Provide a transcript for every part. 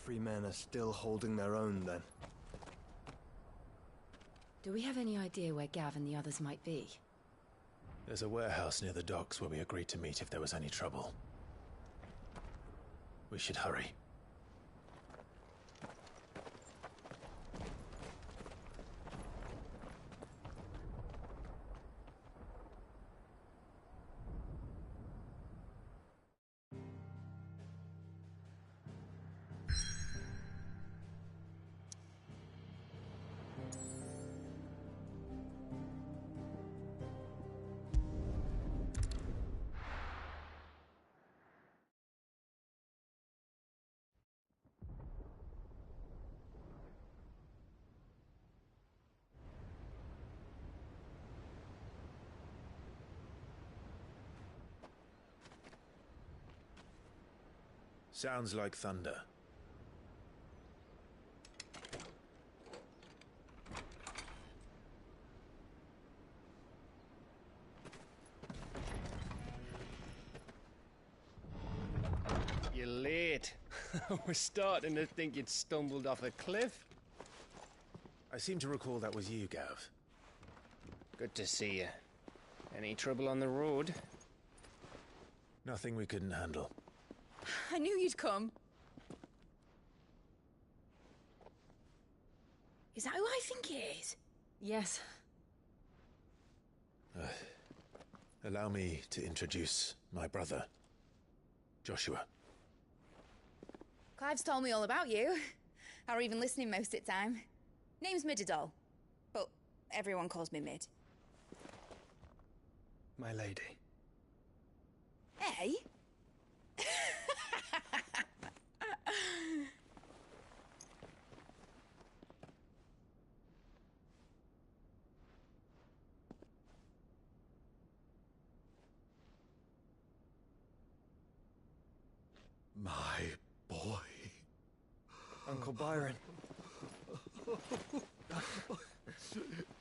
Joffrey men are still holding their own, then. Do we have any idea where Gav and the others might be? There's a warehouse near the docks where we agreed to meet if there was any trouble. We should hurry. Sounds like thunder. You're late. We're starting to think you'd stumbled off a cliff. I seem to recall that was you, Gav. Good to see you. Any trouble on the road? Nothing we couldn't handle. I knew you'd come. Is that who I think it is? Yes. Allow me to introduce my brother, Joshua. Clive's told me all about you. Or even listening most of the time. Name's Midadol, but everyone calls me Mid. My lady. Hey? My boy. Uncle Byron.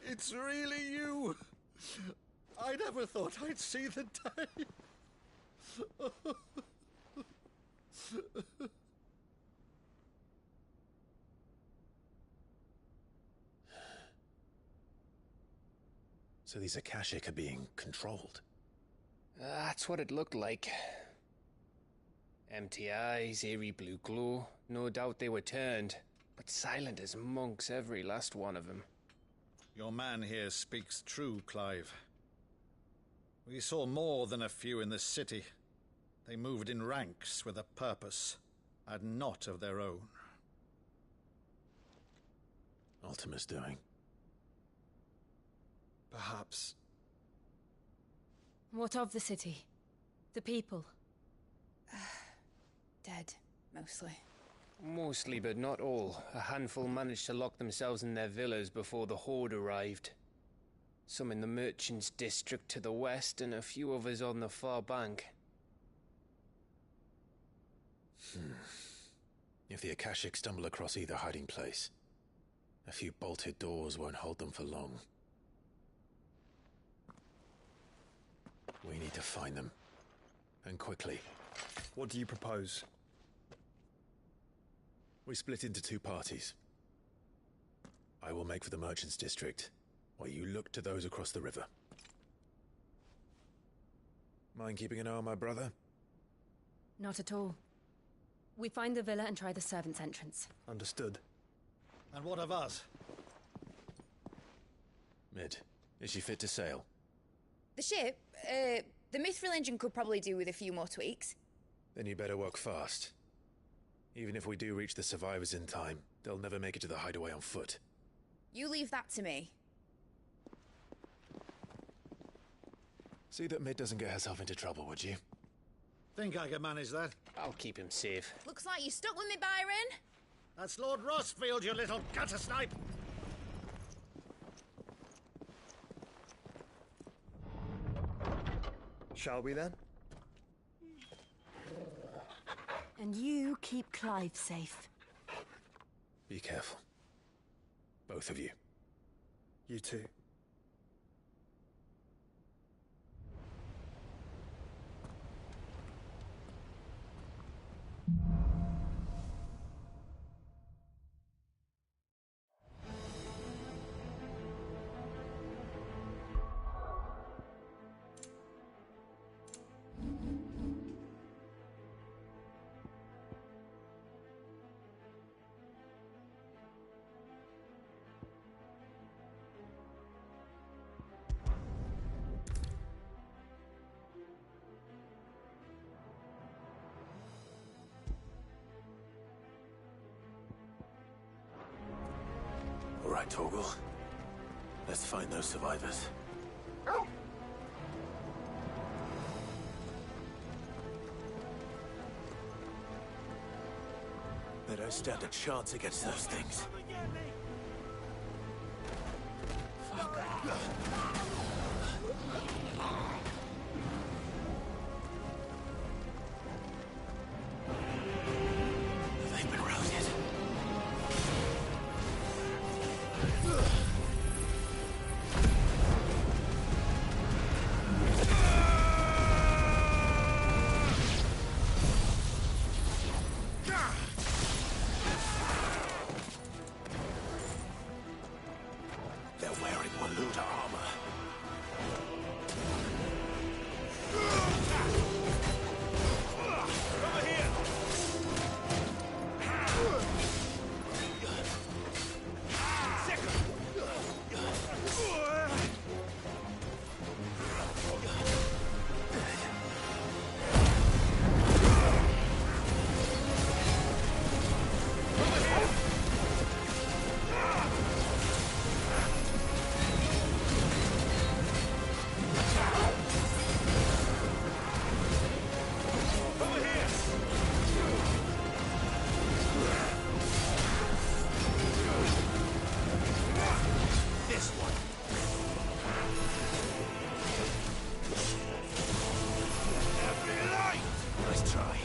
It's really you. I never thought I'd see the day. So these Akashic are being controlled. That's what it looked like. Empty eyes, eerie blue glow. No doubt they were turned, but silent as monks, every last one of them. Your man here speaks true, Clive. We saw more than a few in the city. They moved in ranks with a purpose, and not of their own. Ultima's doing. Perhaps. What of the city? The people? Dead, mostly. Mostly, but not all. A handful managed to lock themselves in their villas before the Horde arrived. Some in the Merchants' District to the west, and a few others on the far bank. If the Akashic stumble across either hiding place, a few bolted doors won't hold them for long. We need to find them. And quickly. What do you propose? We split into two parties. I will make for the Merchants' District, while you look to those across the river. Mind keeping an eye on my brother? Not at all. We find the villa and try the servants' entrance. Understood. And what of us? Mid, is she fit to sail? The ship, the Mithril engine could probably do with a few more tweaks. Then you better work fast. Even if we do reach the survivors in time, they'll never make it to the hideaway on foot. You leave that to me. See that Mid doesn't get herself into trouble, would you? Think I can manage that? I'll keep him safe. Looks like you stuck with me, Byron. That's Lord Rossfield, you little gutter snipe! Shall we then? And you keep Clive safe. Be careful. Both of you. You too. Torgal. Let's find those survivors. They don't stand a chance against those things. They've been routed. They're wearing Waluda armor. Over here! Nice try.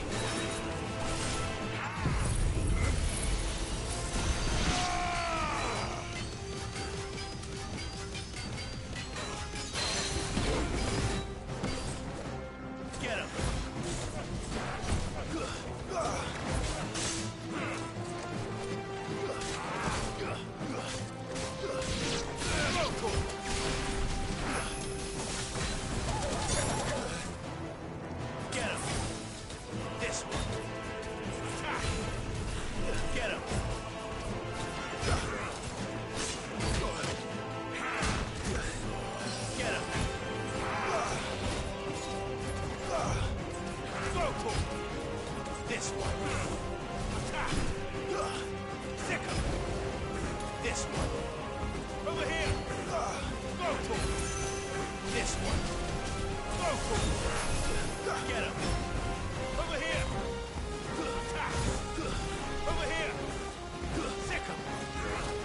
Get him! Get him! This one! Get him! Get him! Go for it! This one! Sick him! This one! Over here! Go for it! This one! Go for it! Get him! Over here! Over here! Sick him!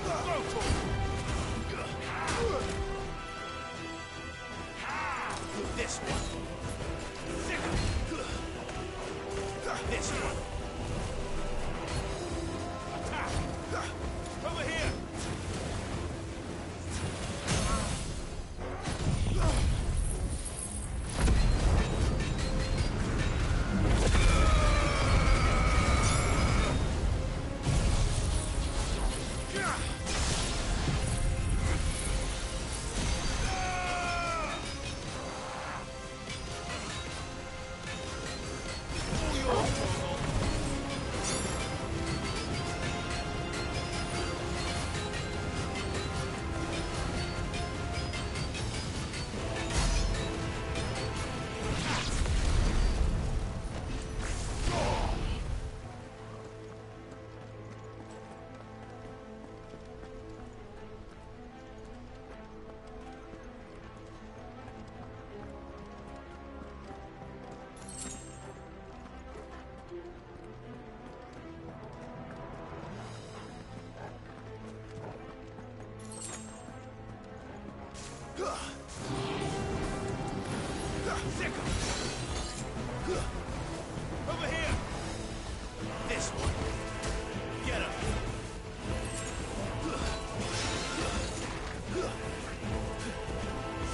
Go for it! This one! Sick him! This one! Over here! Sick him! Over here! This one! Get him!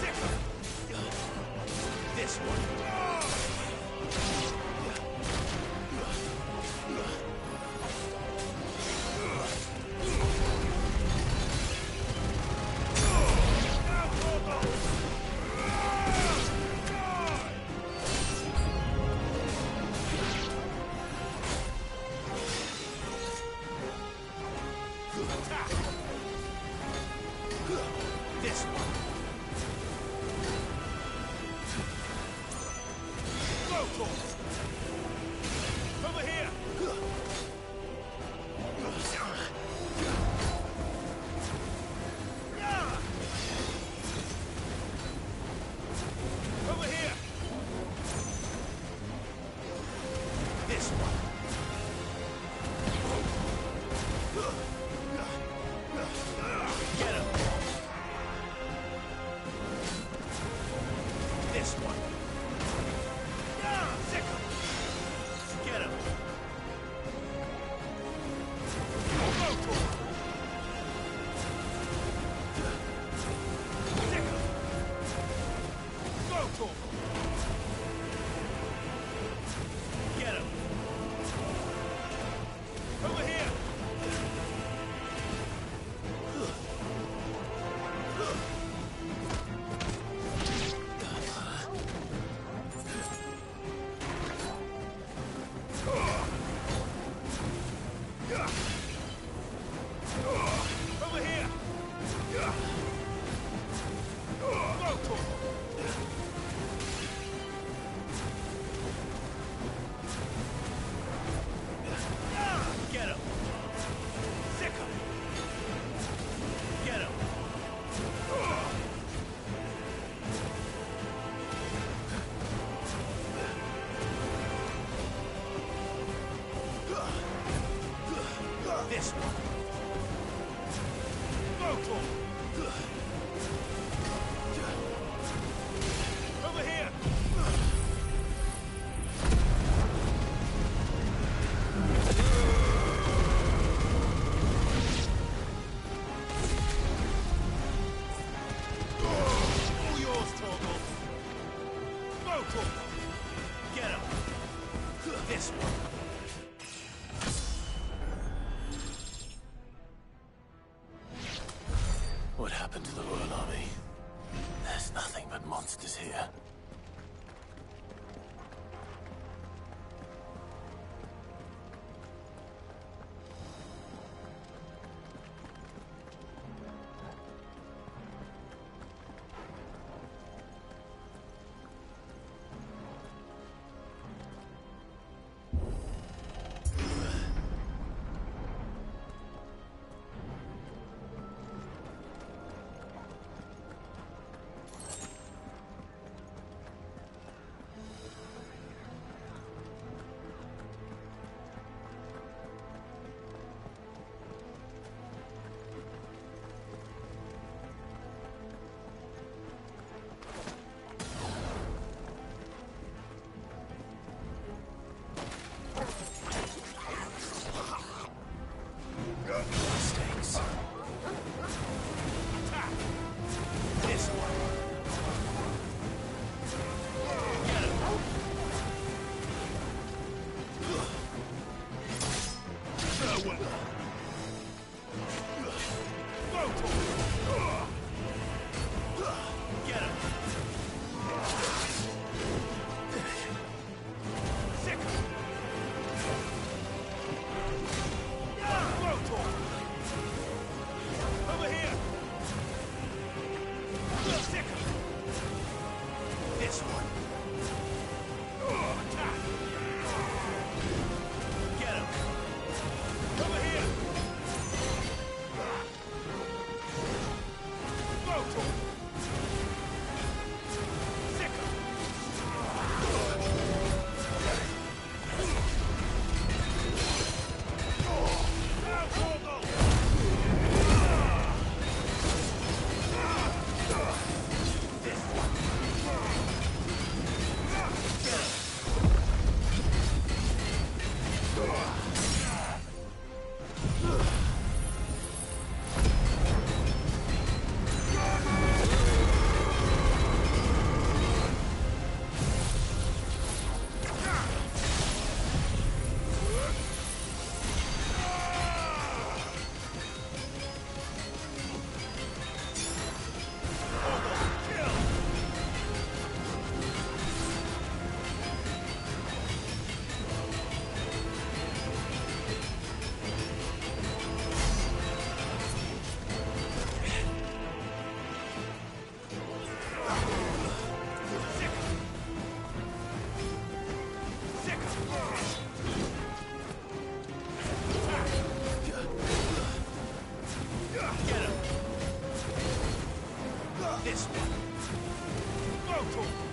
Sick him! This one! This one! Go for it! Over here! Torgal! Over here! All yours, Torgal! Go, Torgal! Get him! This one! What happened to the Royal Army? There's nothing but monsters here. Mistakes. Attack! This one! Get him! Farewell! Go, Torgal! Get him! Sick him! Go, Torgal! Over here! Sick him! This one! Attack! Get him! Over here! Go, Torgal! Sick him! Now, Torgal! This one! Get him! This one. Go, Torgal!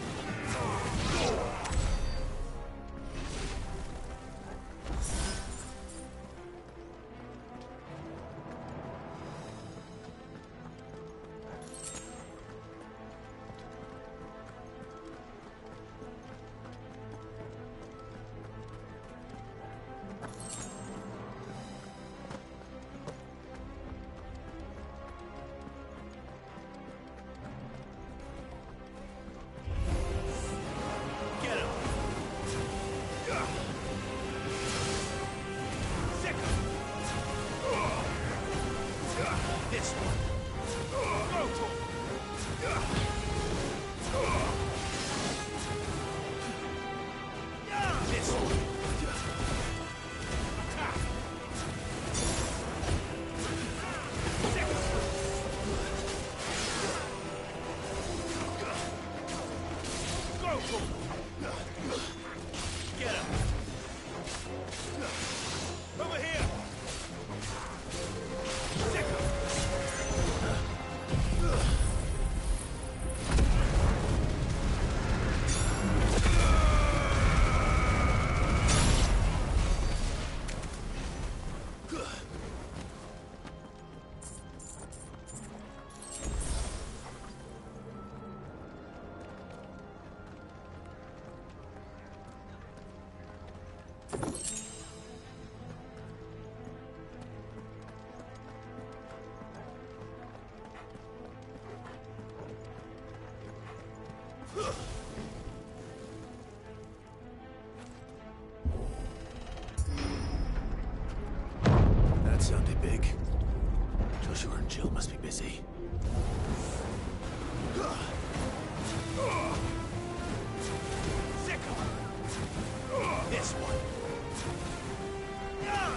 Get him! Sick him! This one! Go, Torgal! This one! Attack! Sick him! Go, Torgal! Get him! Over here! Sick him! That sounded big. Joshua and Jill must be busy. This one.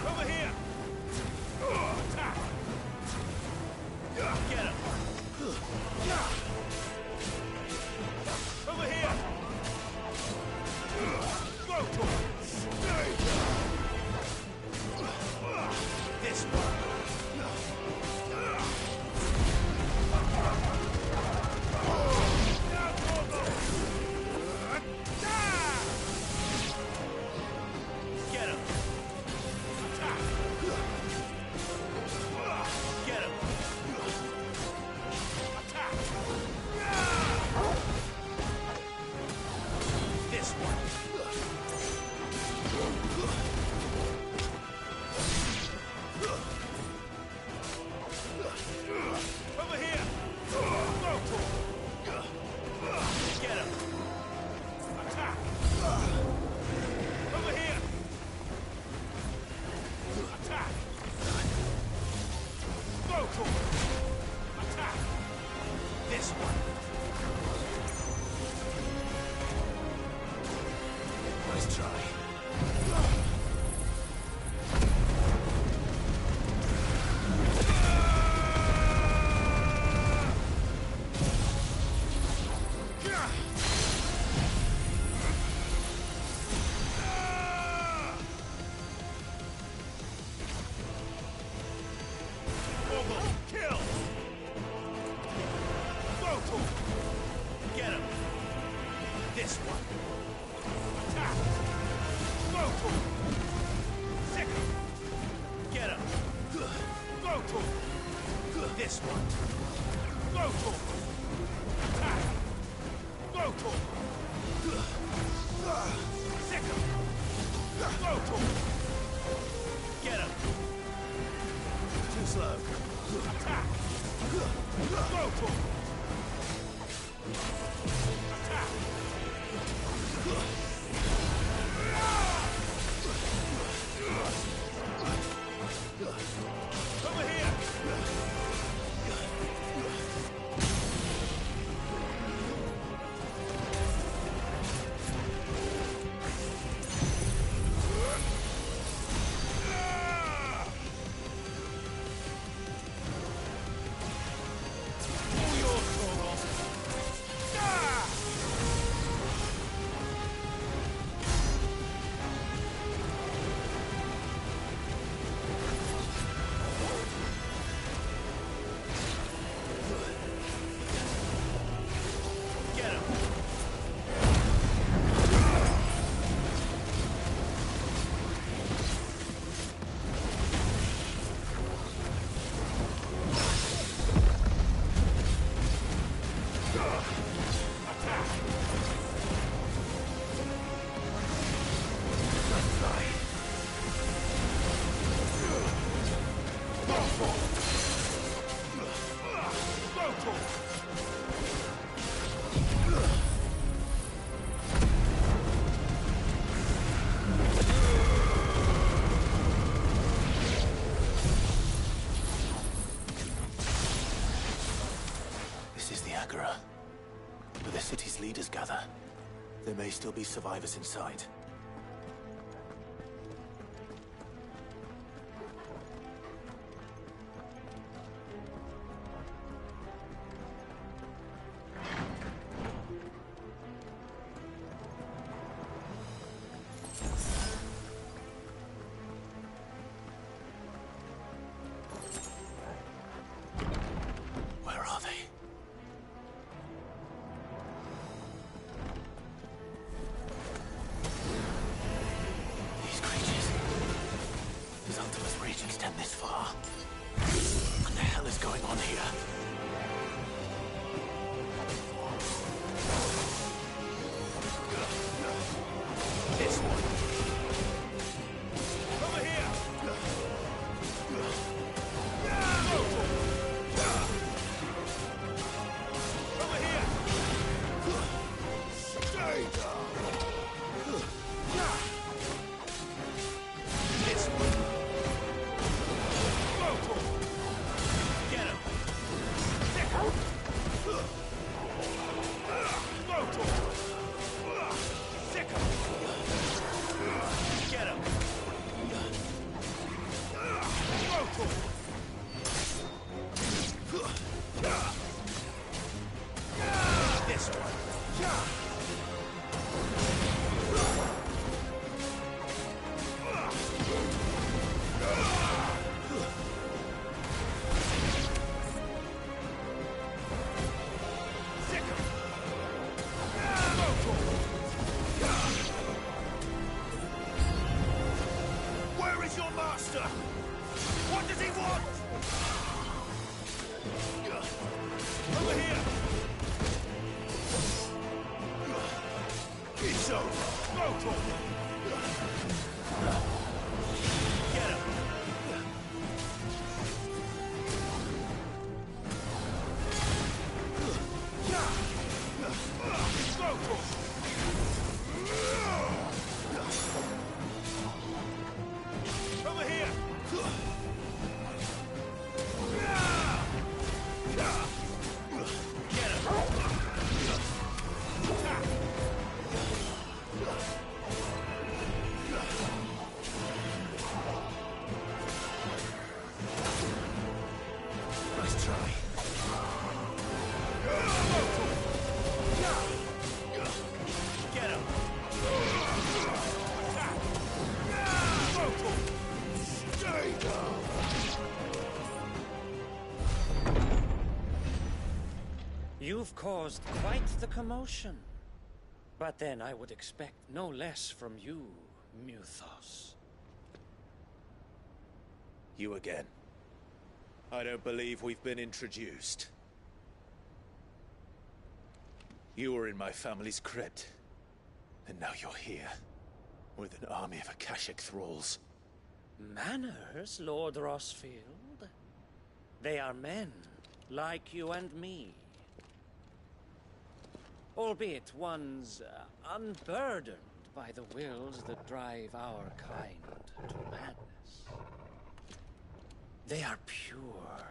Over here. Attack. Get him. Over here. Go to him. This one. Get him. Attack. Get him. Attack. This one. Over here. Go to him. Get him. Attack. Over here. Attack. Go to him. Attack. This one. Nice try. Almost kill. Go to him. Get him. This one. Attack. Go to him. Sick him. Get him. Go to him. This one. Go to him. Attack. Go to him. Sick him. Go to him. Get him. Too slow. Attack. Go to him. Attack. Over here. Pull your sword off. Ah! Get him. Attack. Go for it. Go to him. This is the Agora. Where the city's leaders gather. There may still be survivors inside. Where are they? to him! Get him! Go to him! Over here! Get him! Nice try. Get him! Stay down! You've caused quite the commotion. But then I would expect no less from you, Muthos. You again. I don't believe we've been introduced. You were in my family's crypt. And now you're here. With an army of Akashic thralls. Manners, Lord Rosfield? They are men, like you and me. Albeit ones unburdened by the wills that drive our kind to madness. They are pure.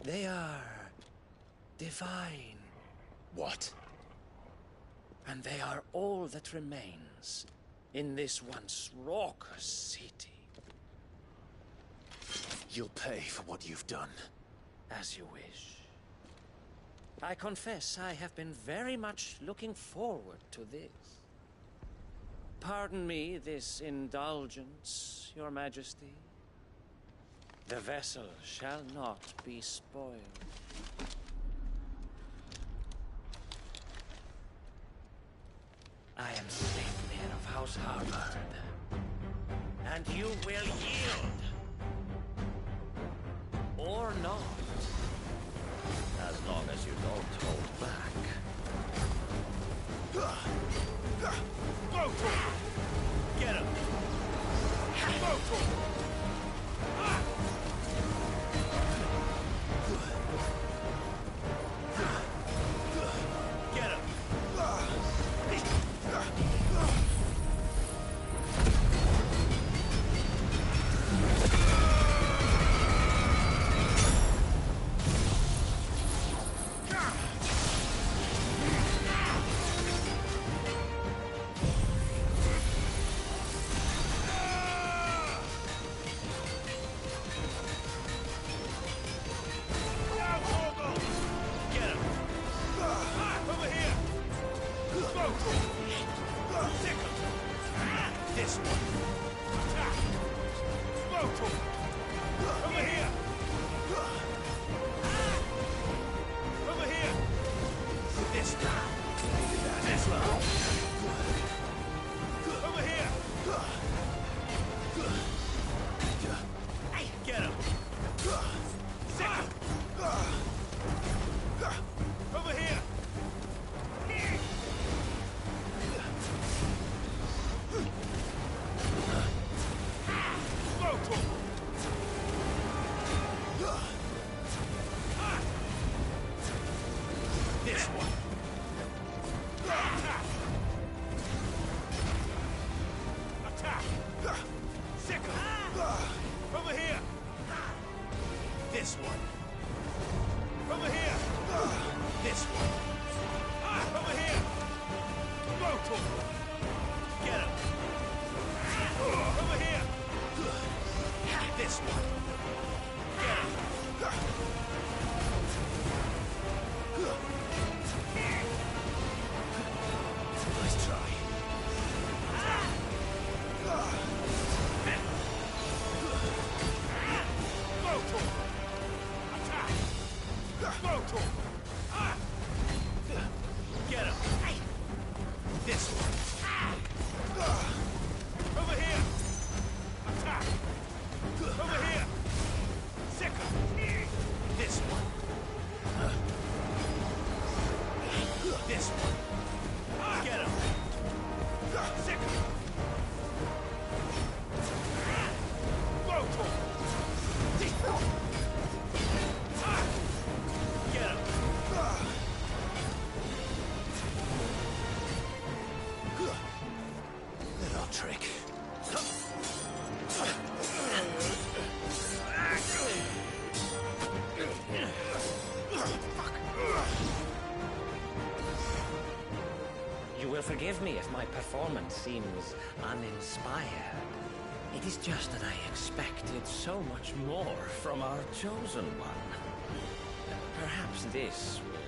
They are divine. What? And they are all that remains in this once raucous city. You'll pay for what you've done. As you wish. I confess I have been very much looking forward to this. Pardon me this indulgence, Your Majesty. The vessel shall not be spoiled. I am Sleipnir of House Harvard, and you will yield. Or not. As long as you don't hold back. Go to him! Get him! Go to him! Get him! This one. Attack! Go to him! Over here! Over here! This one. This one. Over here! Get him! Sick him! Over here! Go to him! This one! Attack! Attack! Sick him! Over here! This one! Over here! This one! Over here! Go to him! Get him! Over here! This one! Get him! Nice try. Go to him! Attack! Go to him! Get him! This one! Over here! Attack! Over here! Sick him! This one! This one! Get him! Sick him! will forgive me if my performance seems uninspired. It is just that I expected so much more from our chosen one. Perhaps this will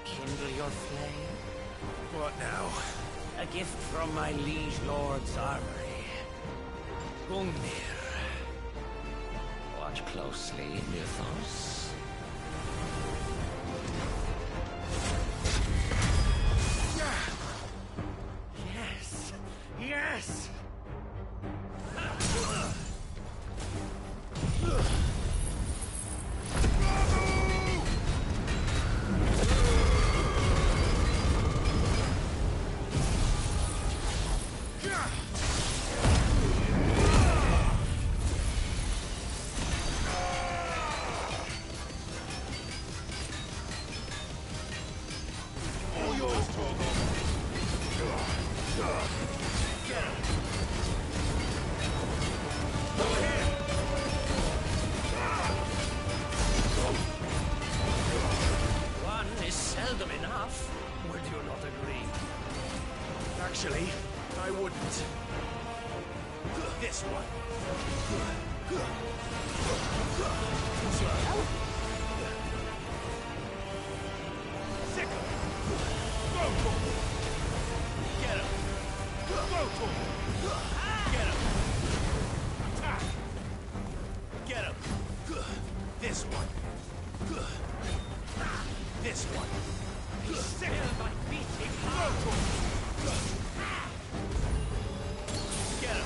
kindle your flame? What now? A gift from my liege lord's armory. Gungnir. Watch closely, Mythos. Yes! Yes! Actually, I wouldn't. This one. Sick him. Go for him. Get him. Go for him. Get him. Attack. Get him. This one. This one. He's sick of my beating. Go for him. Get him!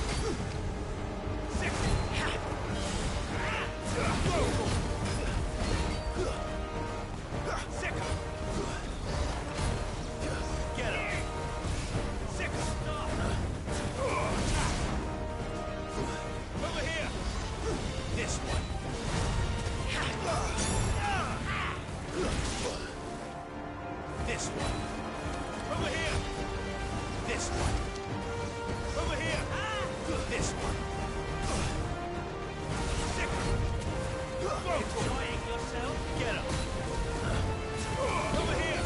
Sick! Go! Sick! Get him! Sick! Stop! Over here! This one! This one! Over here! This one! Over here! This one! Sick! Go! Enjoying yourself? Get him! Over here!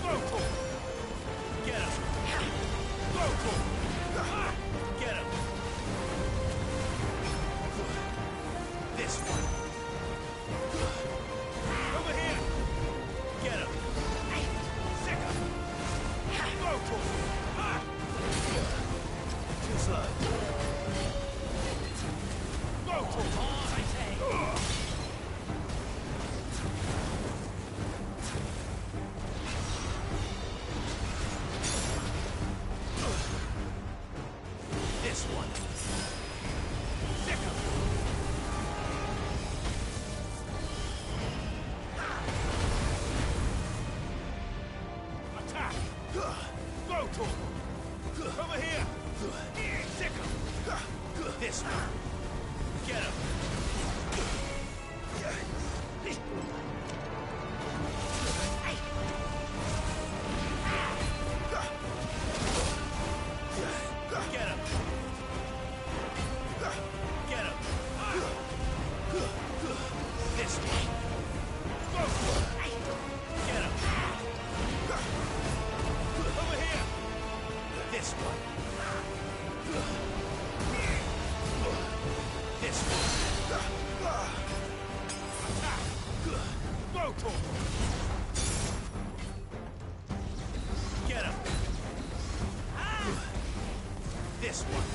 Go for him! Get him! Go for him! Get him! This one! Over here! Get him! Sick him! Go for him! Too slow. Go for him! I say! This one. Sick him! Attack! Go to him! Over here! Sick him! This one! Get him! Get him! Get him! This one! Go for it! Get him! Over here! This one! This one! Attack! Go to him! Get him! This one!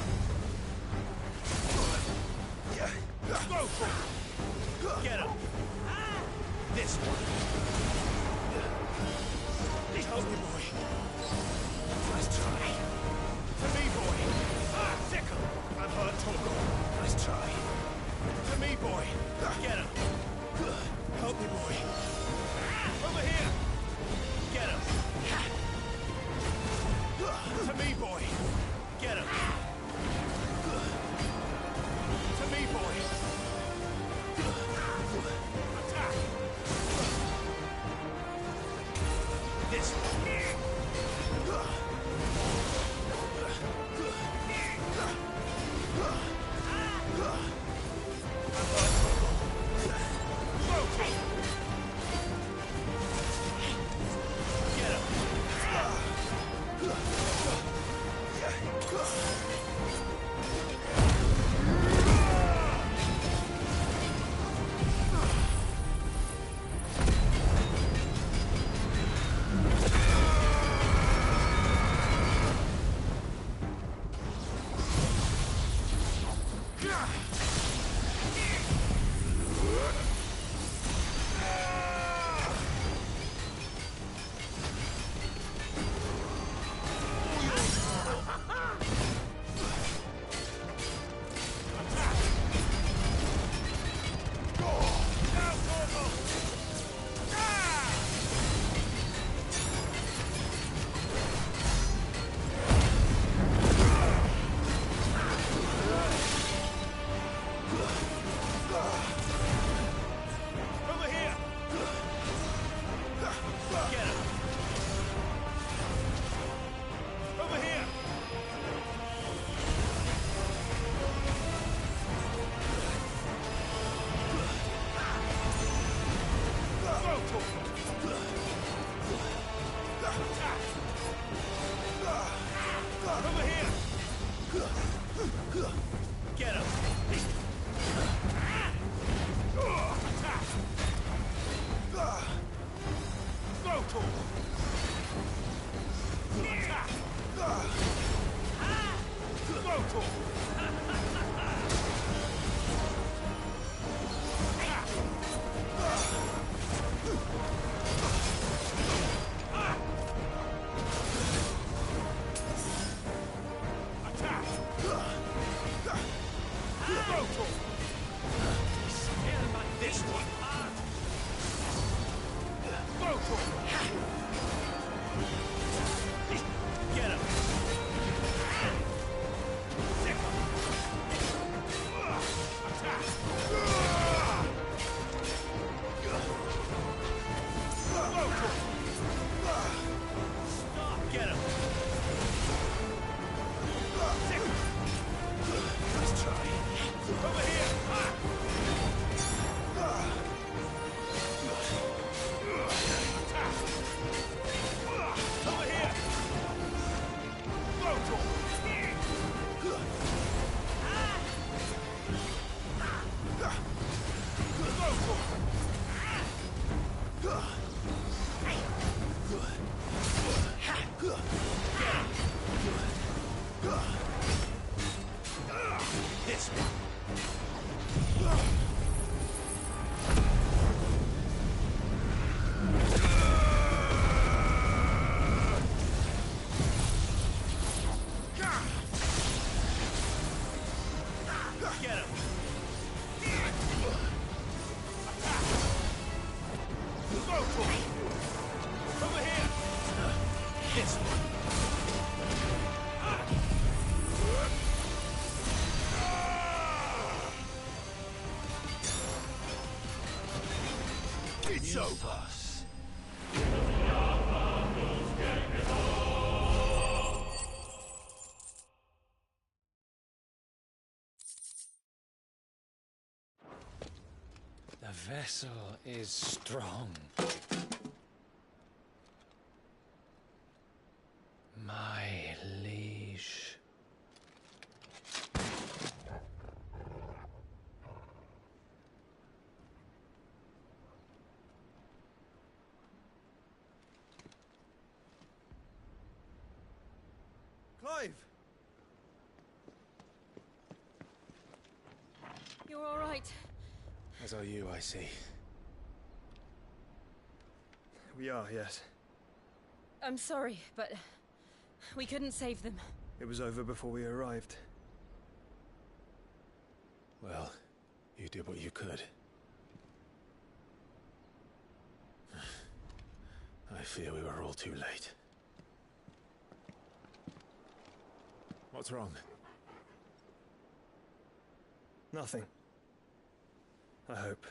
Go for it! Get him! This one! Help me, boy! Nice try! To me, boy! Sick him! I've heard talk. Nice try! To me, boy! Get him! Help me, boy! Over here! Get him! To me, boy! Get him! To me, boy! Attack! Over here! Get him! Attack! Go to him! Attack! Go to him! It's over. The vessel is strong. My liege. Clive! You're all right. As are you, I see. We are, yes. I'm sorry, but we couldn't save them. It was over before we arrived. Well, you did what you could. I fear we were all too late. What's wrong? Nothing. I hope.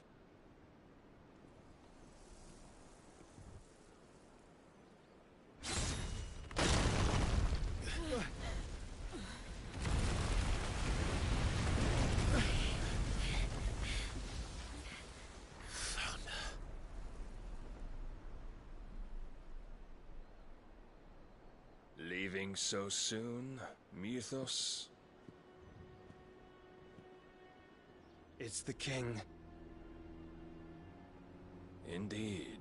Leaving so soon, Mythos? It's the king. Indeed.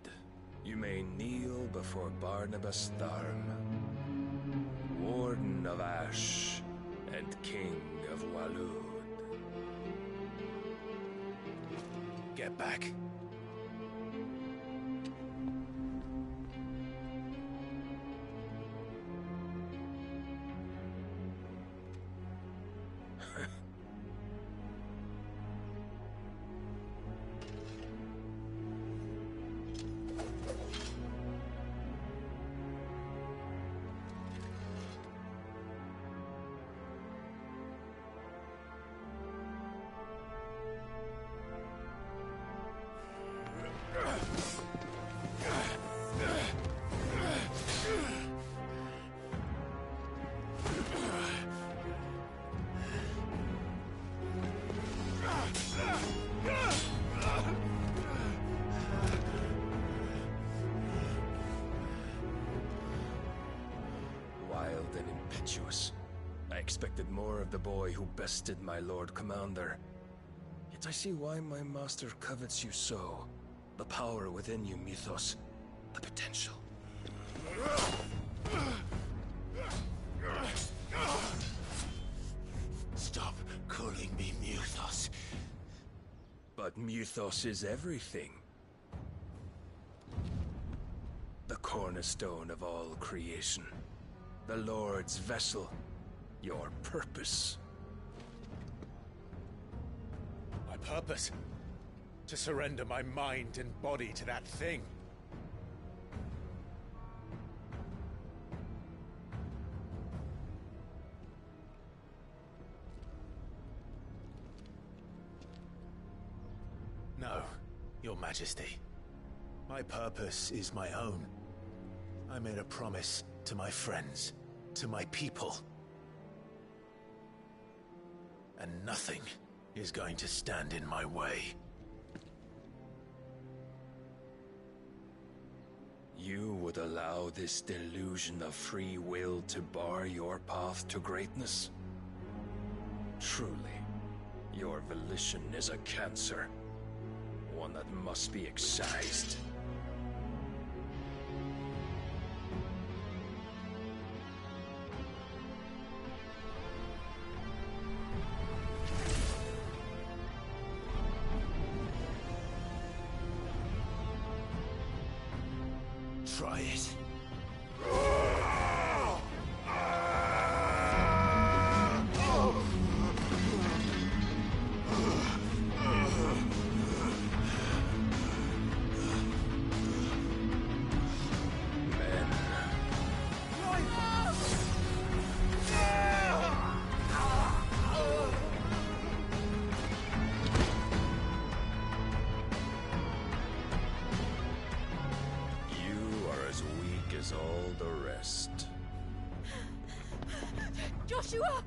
You may kneel before Barnabas Tharm, Warden of Ash and King of Waloed. Get back. and impetuous. I expected more of the boy who bested my Lord Commander. Yet I see why my master covets you so. The power within you, Mythos. The potential. Stop calling me Mythos. But Mythos is everything. The cornerstone of all creation. The Lord's vessel. Your purpose. My purpose? To surrender my mind and body to that thing. No, Your Majesty. My purpose is my own. I made a promise to my friends, to my people. And nothing is going to stand in my way. You would allow this delusion of free will to bar your path to greatness? Truly, your volition is a cancer. One that must be excised. Try it. As all the rest. Joshua!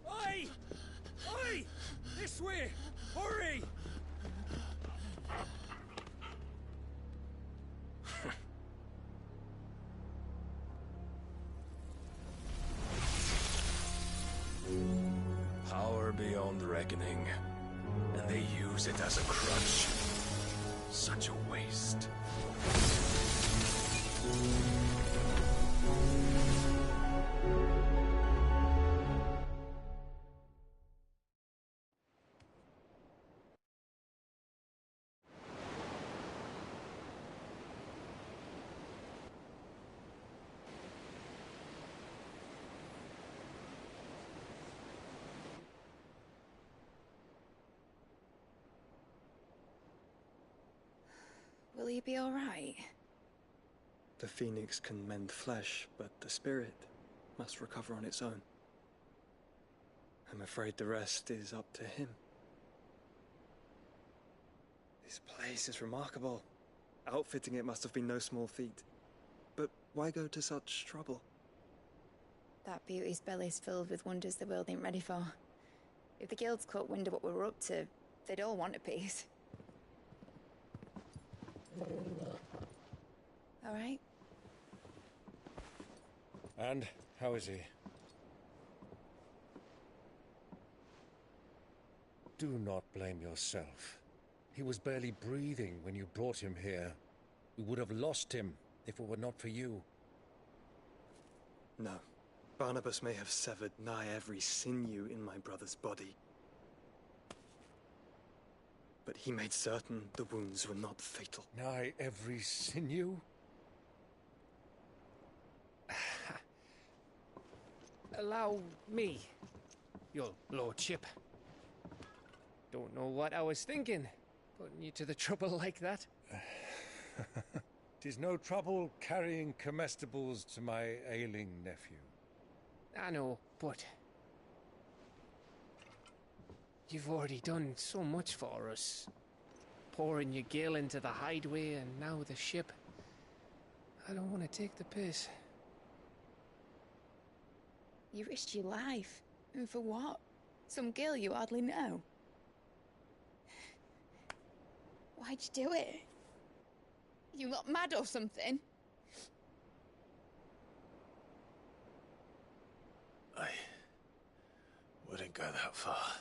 Oi! Oi! This way! Hurry! Power beyond reckoning, and they use it as a crutch. Such a waste. Will you be all right? The Phoenix can mend flesh, but the spirit must recover on its own. I'm afraid the rest is up to him. This place is remarkable. Outfitting it must have been no small feat. But why go to such trouble? That beauty's belly's filled with wonders the world ain't ready for. If the guilds caught wind of what we were up to, they'd all want a piece. All right? And how is he? Do not blame yourself. He was barely breathing when you brought him here. We would have lost him if it were not for you. No. Barnabas may have severed nigh every sinew in my brother's body. But he made certain the wounds were not fatal. Nigh every sinew? Allow me, your lordship. Don't know what I was thinking, putting you to the trouble like that. 'Tis no trouble carrying comestibles to my ailing nephew. I know, but you've already done so much for us. pouring your gale into the hideaway and now the ship. I don't want to take the piss. You risked your life. And for what? Some girl you hardly know. Why'd you do it? You lot mad or something? I wouldn't go that far.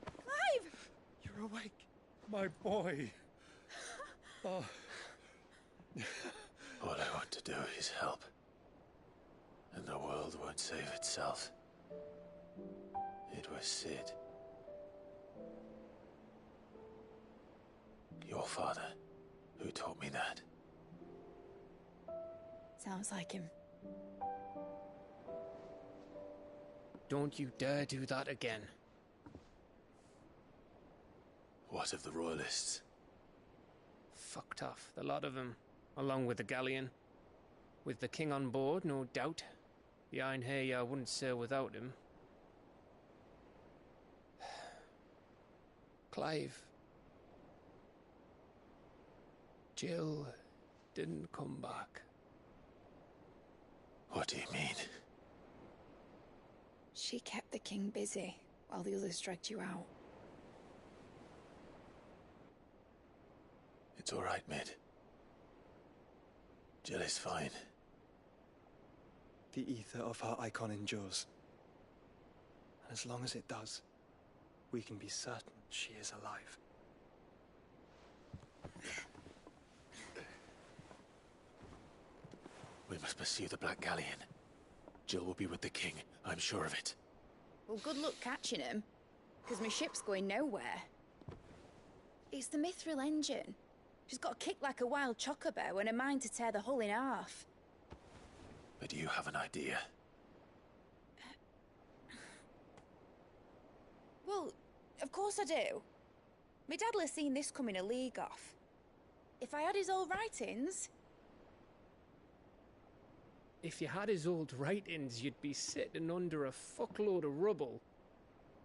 Clive! You're awake, my boy. Oh. All I want to do is help. And the world won't save itself. It was Cid. Your father, who taught me that. Sounds like him. Don't you dare do that again. What of the Royalists? Fucked off, the lot of them, along with the galleon. With the king on board, no doubt. The Iron Hair wouldn't sail without him. Clive. Jill didn't come back. What do you mean? She kept the king busy while the others dragged you out. It's all right, Mid. Jill is fine. The ether of her icon endures. And as long as it does, we can be certain she is alive. We must pursue the Black Galleon. Jill will be with the king, I'm sure of it. Well, good luck catching him, because my ship's going nowhere. It's the Mithril engine. She's got a kick like a wild chocobo and a mind to tear the hull in half. But do you have an idea? Well, of course I do. My dad'll have seen this coming a league off. If I had his old writings... If you had his old writings, you'd be sitting under a fuckload of rubble.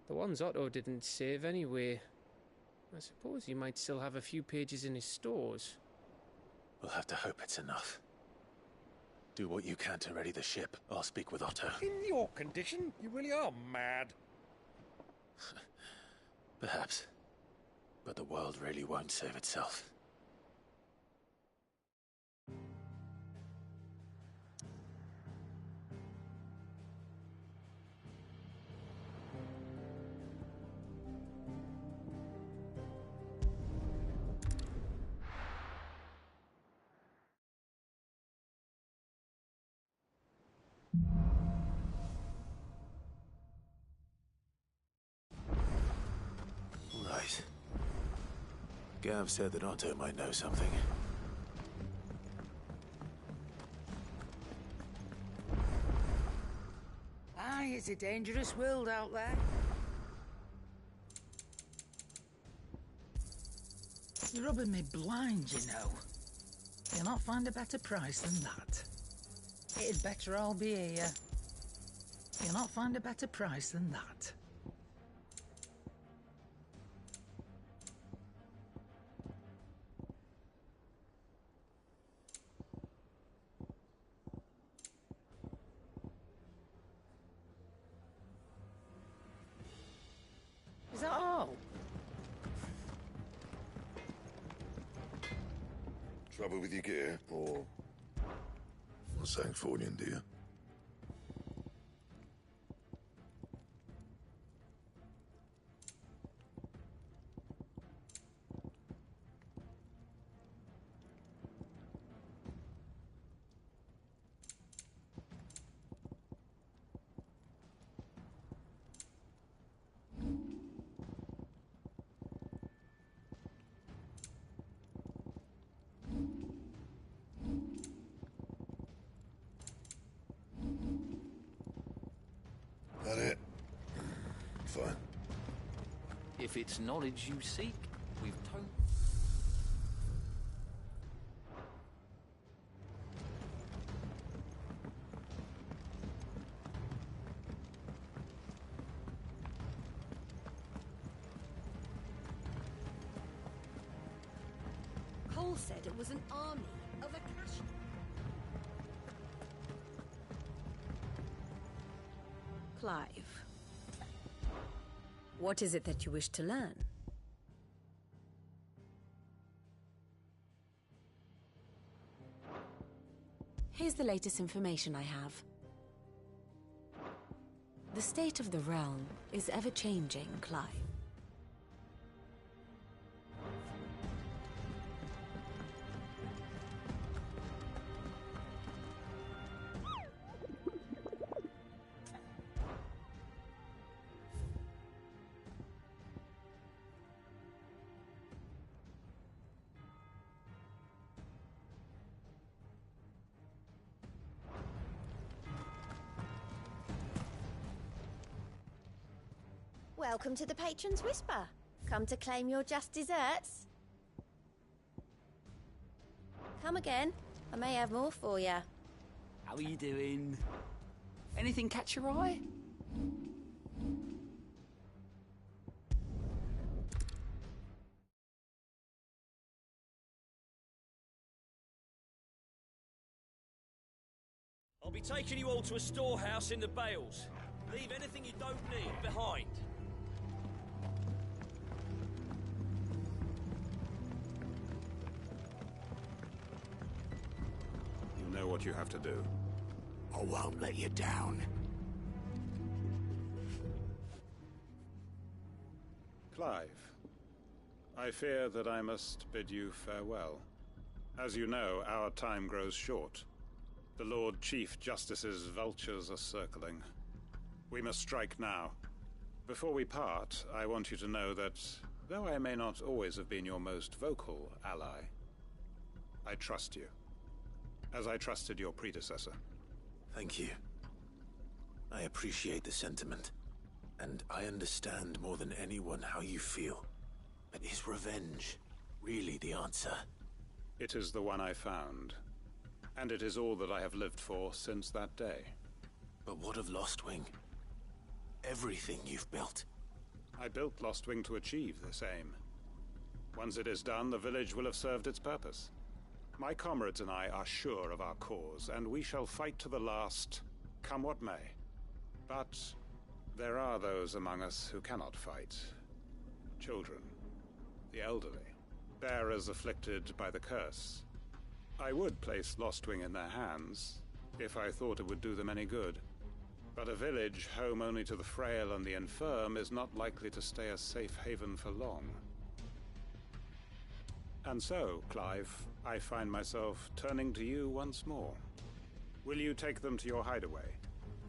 The ones Otto didn't save anyway. I suppose he might still have a few pages in his stores. We'll have to hope it's enough. Do what you can to ready the ship. I'll speak with Otto. In your condition, you really are mad. Perhaps. But the world really won't save itself. Right. Gav said that Otto might know something. Aye, it's a dangerous world out there. You're rubbing me blind, you know. You'll not find a better price than that. It'd better all be here. You'll not find a better price than that. Is that all? Trouble with your gear, or Sancthornian, do you? That it? Fine. If it's knowledge you seek, we've all said it was an army of Akashi. Clive, what is it that you wish to learn? Here's the latest information I have. The state of the realm is ever-changing, Clive. Welcome to the Patron's Whisper. Come to claim your just desserts? Come again. I may have more for you. How are you doing? Anything catch your eye? I'll be taking you all to a storehouse in the Bales. Leave anything you don't need behind. You know what you have to do. I won't let you down. Clive, I fear that I must bid you farewell. As you know, our time grows short. The Lord Chief Justice's vultures are circling. We must strike now. Before we part, I want you to know that, though I may not always have been your most vocal ally, I trust you, as I trusted your predecessor. Thank you. I appreciate the sentiment, and I understand more than anyone how you feel. But is revenge really the answer? It is the one I found, and it is all that I have lived for since that day. But what of Lostwing? Everything you've built. I built Lostwing to achieve this aim. Once it is done, the village will have served its purpose. My comrades and I are sure of our cause, and we shall fight to the last, come what may. But there are those among us who cannot fight. Children, the elderly, bearers afflicted by the curse. I would place Lostwing in their hands, if I thought it would do them any good. But a village home only to the frail and the infirm is not likely to stay a safe haven for long. And so, Clive, I find myself turning to you once more. Will you take them to your hideaway,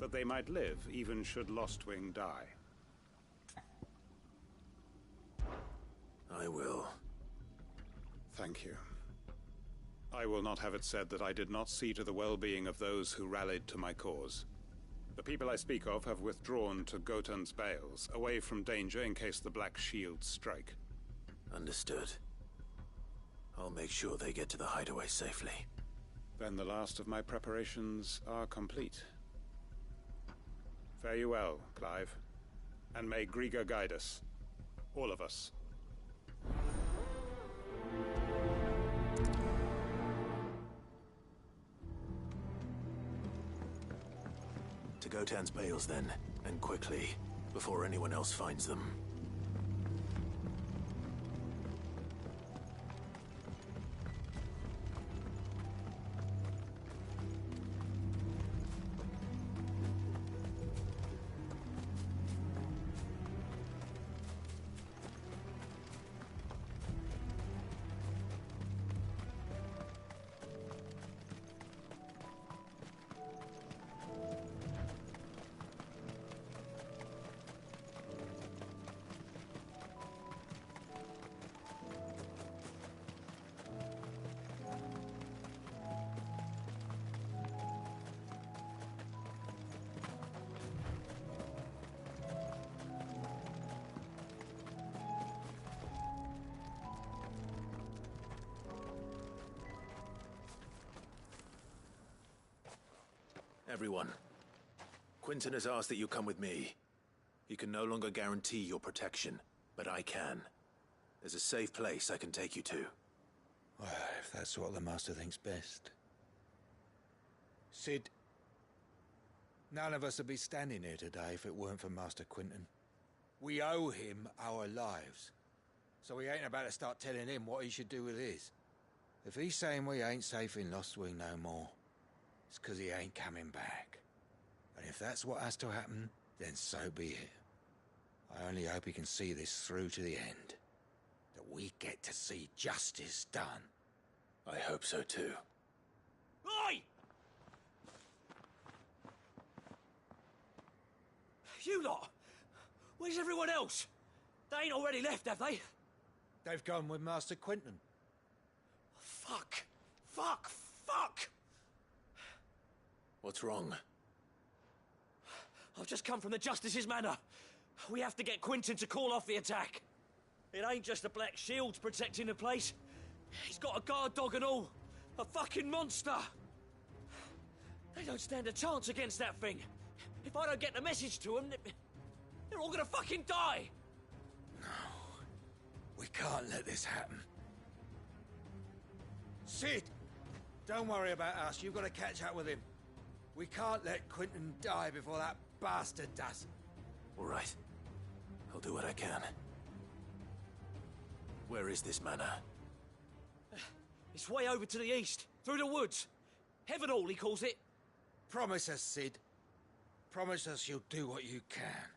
that they might live even should Lostwing die? I will. Thank you. I will not have it said that I did not see to the well-being of those who rallied to my cause. The people I speak of have withdrawn to Gotan's Bales, away from danger in case the Black Shields strike. Understood. I'll make sure they get to the hideaway safely. Then the last of my preparations are complete. Fare you well, Clive. And may Griga guide us. All of us. To Gotan's Bales, then, and quickly, before anyone else finds them. Everyone, Quinton has asked that you come with me. He can no longer guarantee your protection, but I can. There's a safe place I can take you to. Well, if that's what the Master thinks best. Cid, none of us would be standing here today if it weren't for Master Quinton. We owe him our lives. So we ain't about to start telling him what he should do with his. If he's saying we ain't safe in Lostwing no more, it's 'cause he ain't coming back. And if that's what has to happen, then so be it. I only hope he can see this through to the end. That we get to see justice done. I hope so too. Oi! You lot! Where's everyone else? They ain't already left, have they? They've gone with Master Quinton. Fuck! Fuck! Fuck! What's wrong? I've just come from the Justice's Manor. We have to get Quinton to call off the attack. It ain't just the Black Shields protecting the place. He's got a guard dog and all. A fucking monster. They don't stand a chance against that thing. If I don't get the message to them, they're all gonna fucking die. We can't let this happen. Cid! Don't worry about us. You've got to catch up with him. We can't let Quinton die before that bastard does. All right. I'll do what I can. Where is this manor? It's way over to the east, through the woods. Heavenhall, he calls it. Promise us, Cid. Promise us you'll do what you can.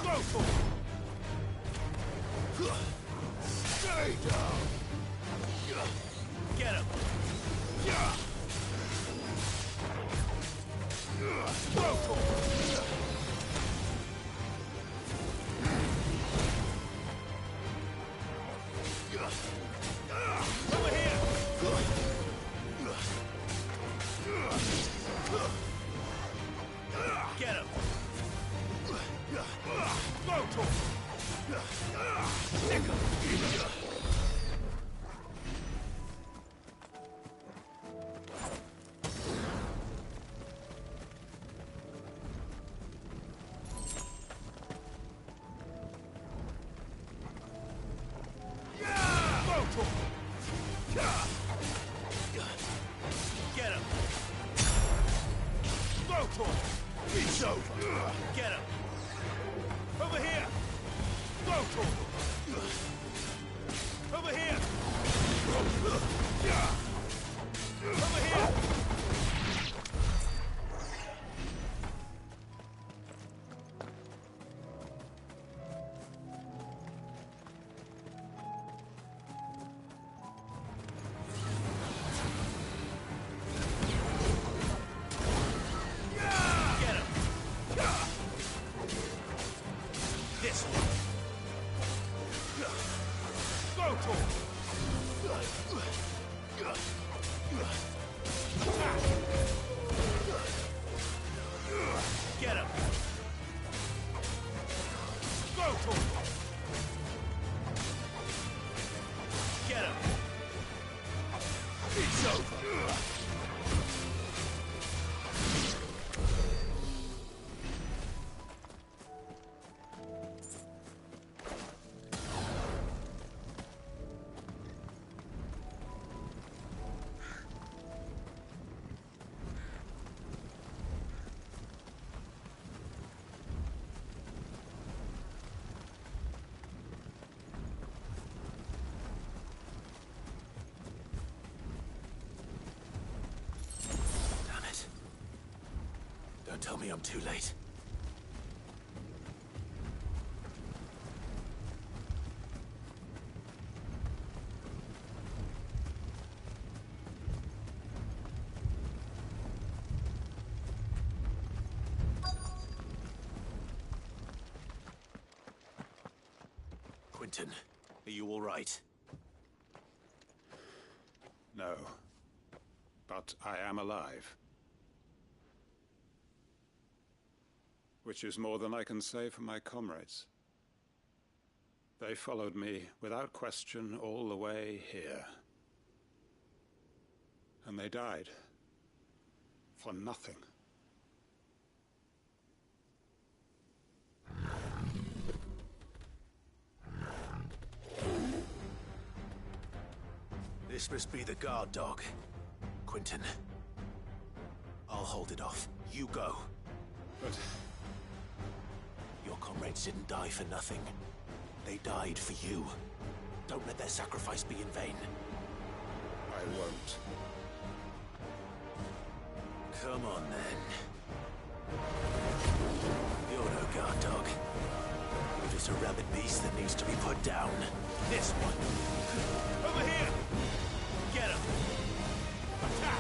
Go for it! Stay down! Get him! Go for it! Over here! Get him! Go to him! Stick him! Get him! Go to him! It's over! Get him! Over here! Go to him! Over here! Over here! This one. Go to him. Get him. Go to him. Get him. It's over. Don't tell me I'm too late. Quentin, are you all right? No. But I am alive. Which is more than I can say for my comrades. They followed me without question all the way here. And they died. For nothing. This must be the guard dog. Quentin. I'll hold it off. You go. But... Your comrades didn't die for nothing. They died for you. Don't let their sacrifice be in vain. I won't. Come on, then. You're no guard dog. You're just a rabid beast that needs to be put down. This one. Over here! Get him! Attack!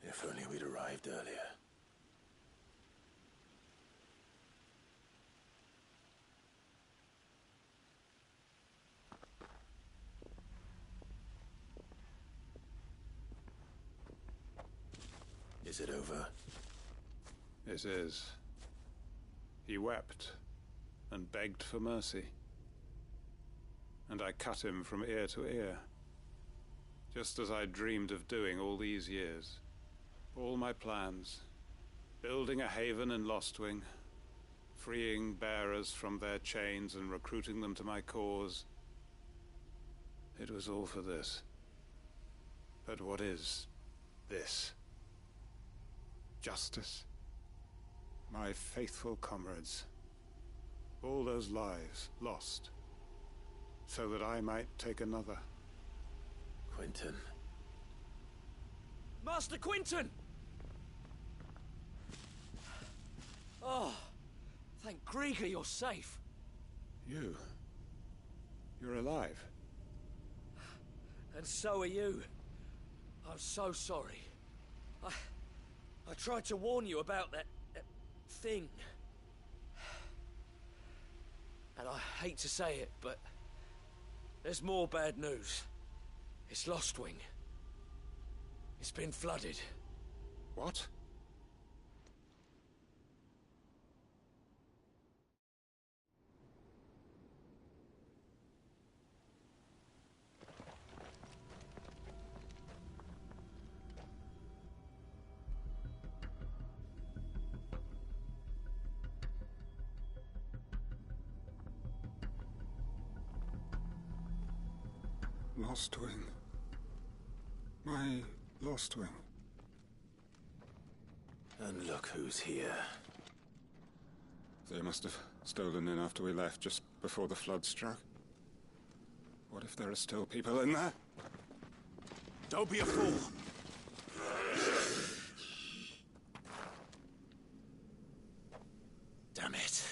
If only we'd arrived earlier. Is it over? It is. He wept and begged for mercy. And I cut him from ear to ear. Just as I dreamed of doing all these years. All my plans. Building a haven in Lostwing. Freeing bearers from their chains and recruiting them to my cause. It was all for this. But what is this? Justice? My faithful comrades. All those lives lost. So that I might take another. Quentin. Master Quentin! Oh, thank Grieger you're safe. You're alive. And so are you. I'm so sorry. I tried to warn you about that thing. And I hate to say it, but there's more bad news. It's Lostwing. It's been flooded. What? Lostwing. My Lostwing. And look who's here. They must have stolen in after we left, just before the flood struck. What if there are still people in there? Don't be a fool! Damn it.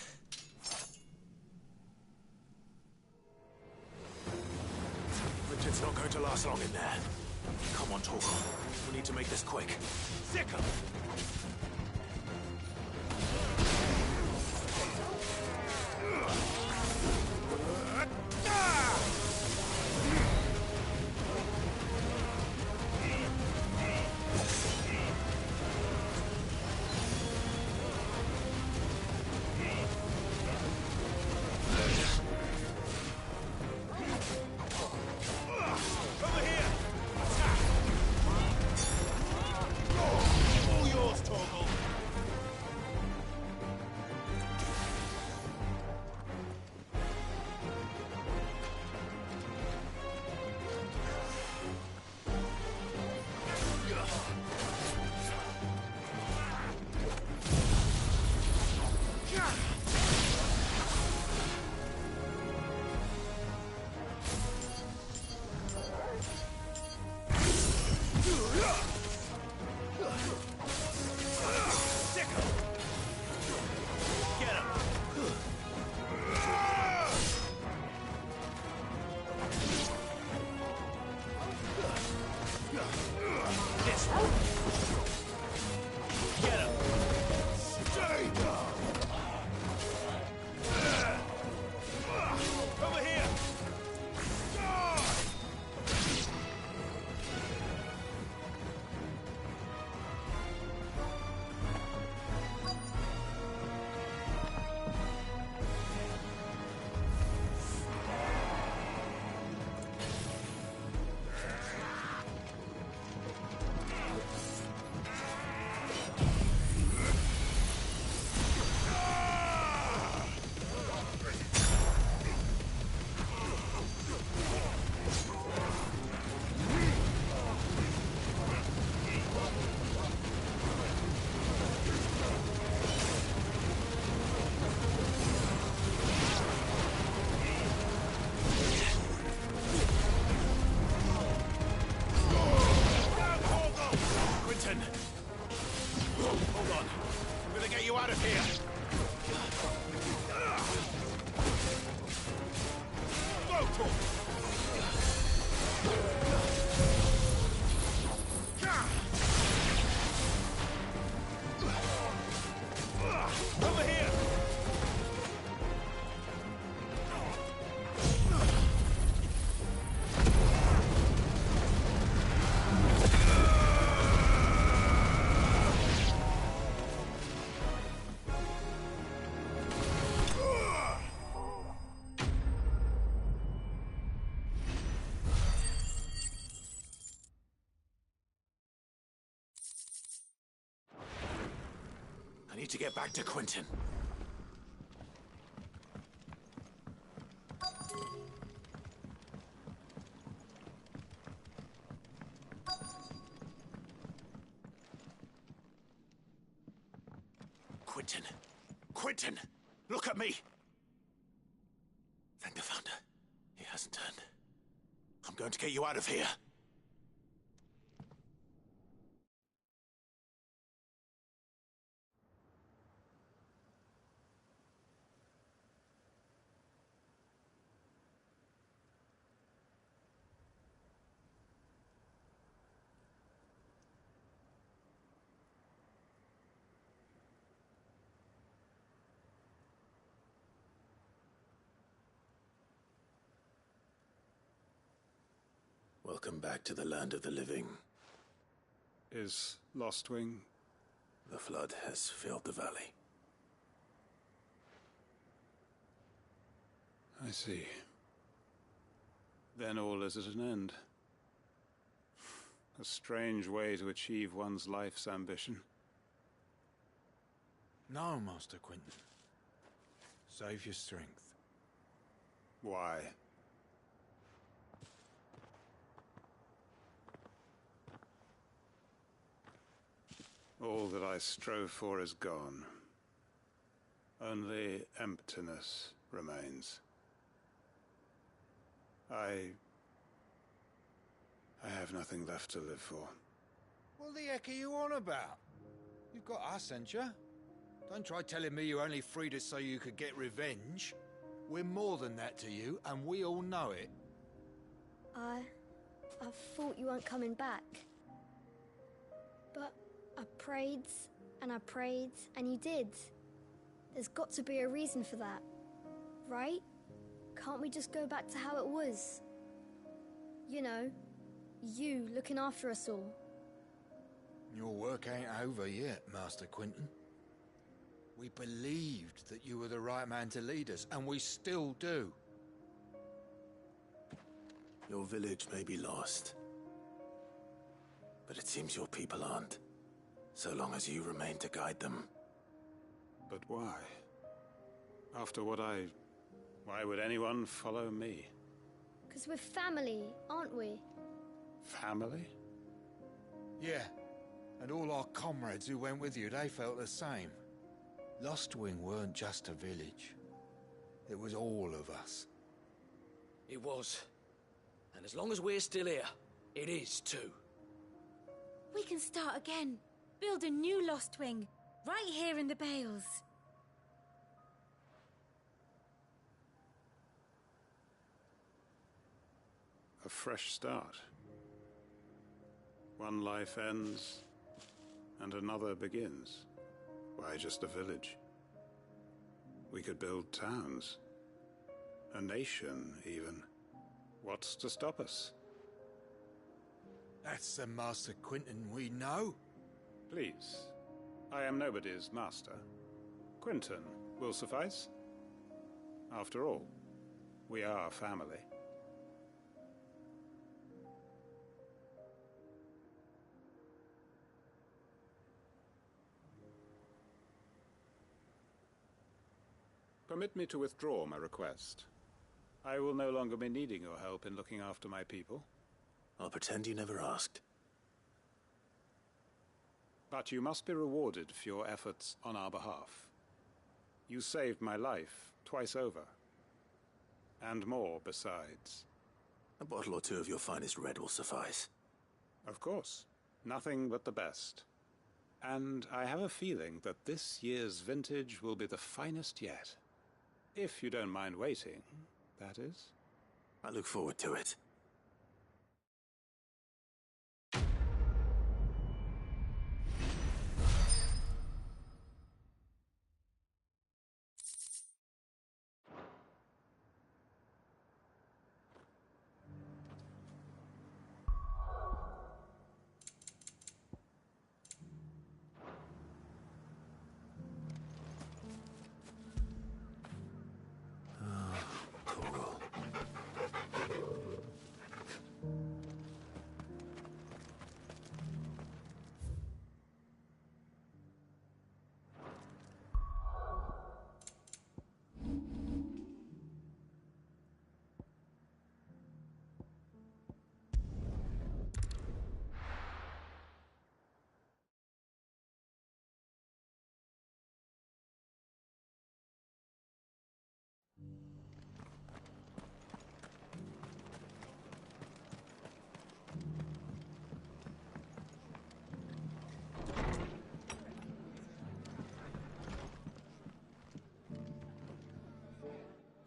Richard's not going to last long in there. Come on, Torgal. We need to make this quick. Sicko! I need to get back to Quentin. Quentin! Quentin! Look at me! Thank the Founder. He hasn't turned. I'm going to get you out of here. Welcome back to the land of the living. Is Lostwing? The flood has filled the valley. I see. Then all is at an end. A strange way to achieve one's life's ambition. No, Master Quentin. Save your strength. Why? All that I strove for is gone. Only emptiness remains. I have nothing left to live for. What the heck are you on about? You've got us, ain't you? Don't try telling me you only freed us so you could get revenge. We're more than that to you, and we all know it. I thought you weren't coming back. But I prayed, and you did. There's got to be a reason for that, right? Can't we just go back to how it was? You know, you looking after us all. Your work ain't over yet, Master Quinton. We believed that you were the right man to lead us, and we still do. Your village may be lost, but it seems your people aren't, so long as you remain to guide them. But why? After what why would anyone follow me? 'Cause we're family, aren't we? Family? Yeah, and all our comrades who went with you, they felt the same. Lostwing weren't just a village. It was all of us. It was. And as long as we're still here, it is too. We can start again. Build a new Lostwing, right here in the Bales. A fresh start. One life ends, and another begins. Why just a village? We could build towns. A nation, even. What's to stop us? That's the Master Quinton we know. Please. I am nobody's master. Quinton will suffice. After all, we are family. Permit me to withdraw my request. I will no longer be needing your help in looking after my people. I'll pretend you never asked. But you must be rewarded for your efforts on our behalf. You saved my life twice over. And more besides. A bottle or two of your finest red will suffice. Of course. Nothing but the best. And I have a feeling that this year's vintage will be the finest yet. If you don't mind waiting, that is. I look forward to it.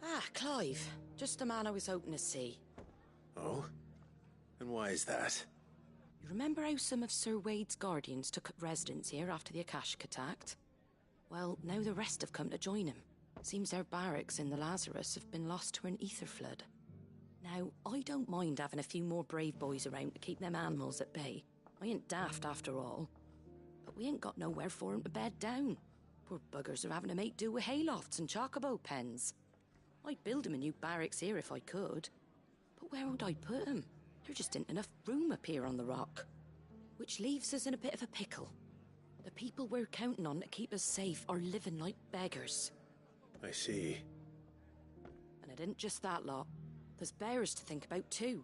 Ah, Clive. Just the man I was hoping to see. Oh? And why is that? You remember how some of Sir Wade's guardians took up residence here after the Akashic attacked? Well, now the rest have come to join him. Seems their barracks in the Lazarus have been lost to an ether flood. Now, I don't mind having a few more brave boys around to keep them animals at bay. I ain't daft after all. But we ain't got nowhere for 'em to bed down. Poor buggers are having to make do with haylofts and chocobo pens. I'd build 'em a new barracks here if I could. But where would I put 'em? There just ain't enough room up here on the rock. Which leaves us in a bit of a pickle. The people we're counting on to keep us safe are living like beggars. I see. And it ain't just that lot. There's bears to think about too.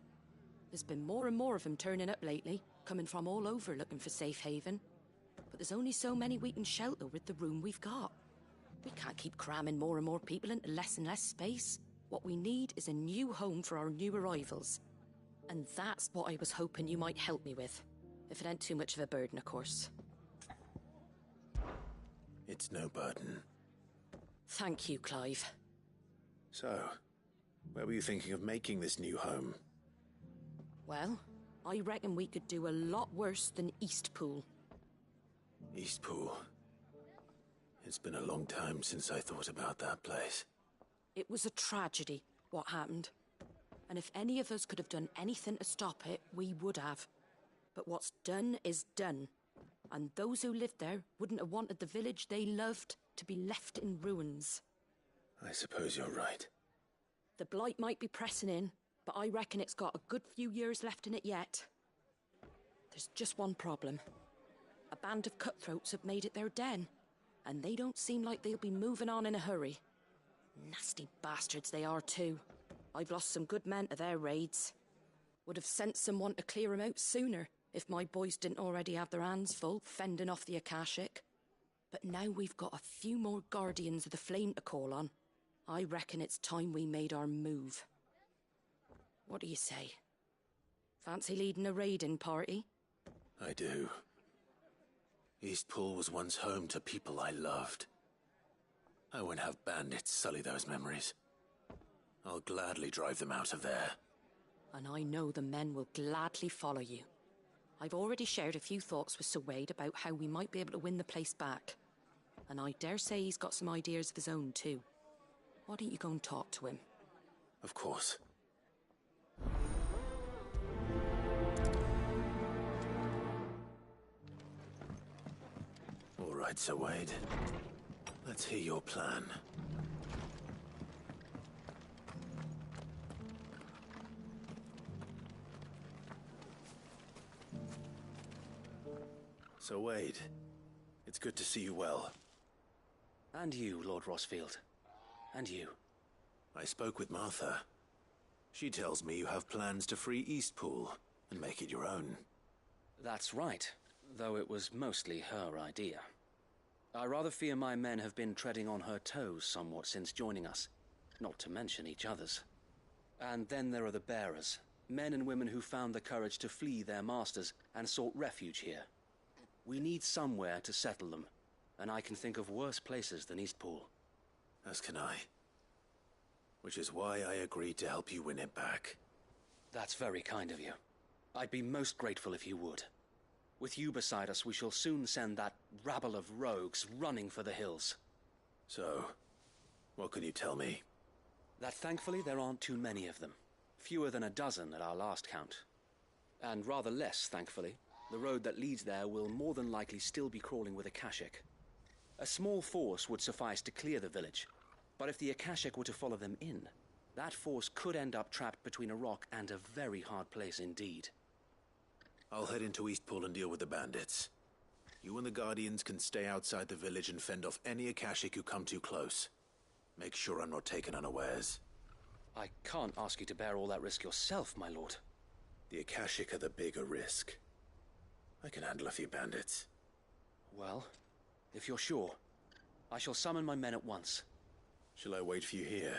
There's been more and more of them turning up lately, coming from all over looking for safe haven. But there's only so many we can shelter with the room we've got. We can't keep cramming more and more people into less and less space. What we need is a new home for our new arrivals. And that's what I was hoping you might help me with. If it ain't too much of a burden, of course. It's no burden. Thank you, Clive. So, where were you thinking of making this new home? Well, I reckon we could do a lot worse than Eastpool. Eastpool. It's been a long time since I thought about that place. It was a tragedy, what happened. And if any of us could have done anything to stop it, we would have. But what's done is done. And those who lived there wouldn't have wanted the village they loved to be left in ruins. I suppose you're right. The blight might be pressing in, but I reckon it's got a good few years left in it yet. There's just one problem. A band of cutthroats have made it their den, and they don't seem like they'll be moving on in a hurry. Nasty bastards they are too. I've lost some good men to their raids. Would have sent someone to clear 'em out sooner if my boys didn't already have their hands full fending off the Akashic. But now we've got a few more Guardians of the Flame to call on. I reckon it's time we made our move. What do you say? Fancy leading a raiding party? I do. Eastpool was once home to people I loved. I won't have bandits sully those memories. I'll gladly drive them out of there. And I know the men will gladly follow you. I've already shared a few thoughts with Sir Wade about how we might be able to win the place back. And I dare say he's got some ideas of his own too. Why don't you go and talk to him? Of course. All right, Sir Wade. Let's hear your plan. Sir Wade, it's good to see you well. And you, Lord Rosfield. And you. I spoke with Martha. She tells me you have plans to free Eastpool and make it your own. That's right, though it was mostly her idea. I rather fear my men have been treading on her toes somewhat since joining us, not to mention each other's. And then there are the bearers, men and women who found the courage to flee their masters and sought refuge here. We need somewhere to settle them, and I can think of worse places than Eastpool. As can I. Which is why I agreed to help you win it back. That's very kind of you. I'd be most grateful if you would. With you beside us, we shall soon send that rabble of rogues running for the hills. So, what can you tell me? That thankfully there aren't too many of them. Fewer than a dozen at our last count. And rather less, thankfully. The road that leads there will more than likely still be crawling with Akashic. A small force would suffice to clear the village, but if the Akashic were to follow them in, that force could end up trapped between a rock and a very hard place indeed. I'll head into Eastpool and deal with the bandits. You and the Guardians can stay outside the village and fend off any Akashic who come too close. Make sure I'm not taken unawares. I can't ask you to bear all that risk yourself, my lord. The Akashic are the bigger risk. I can handle a few bandits. Well, if you're sure, I shall summon my men at once. Shall I wait for you here?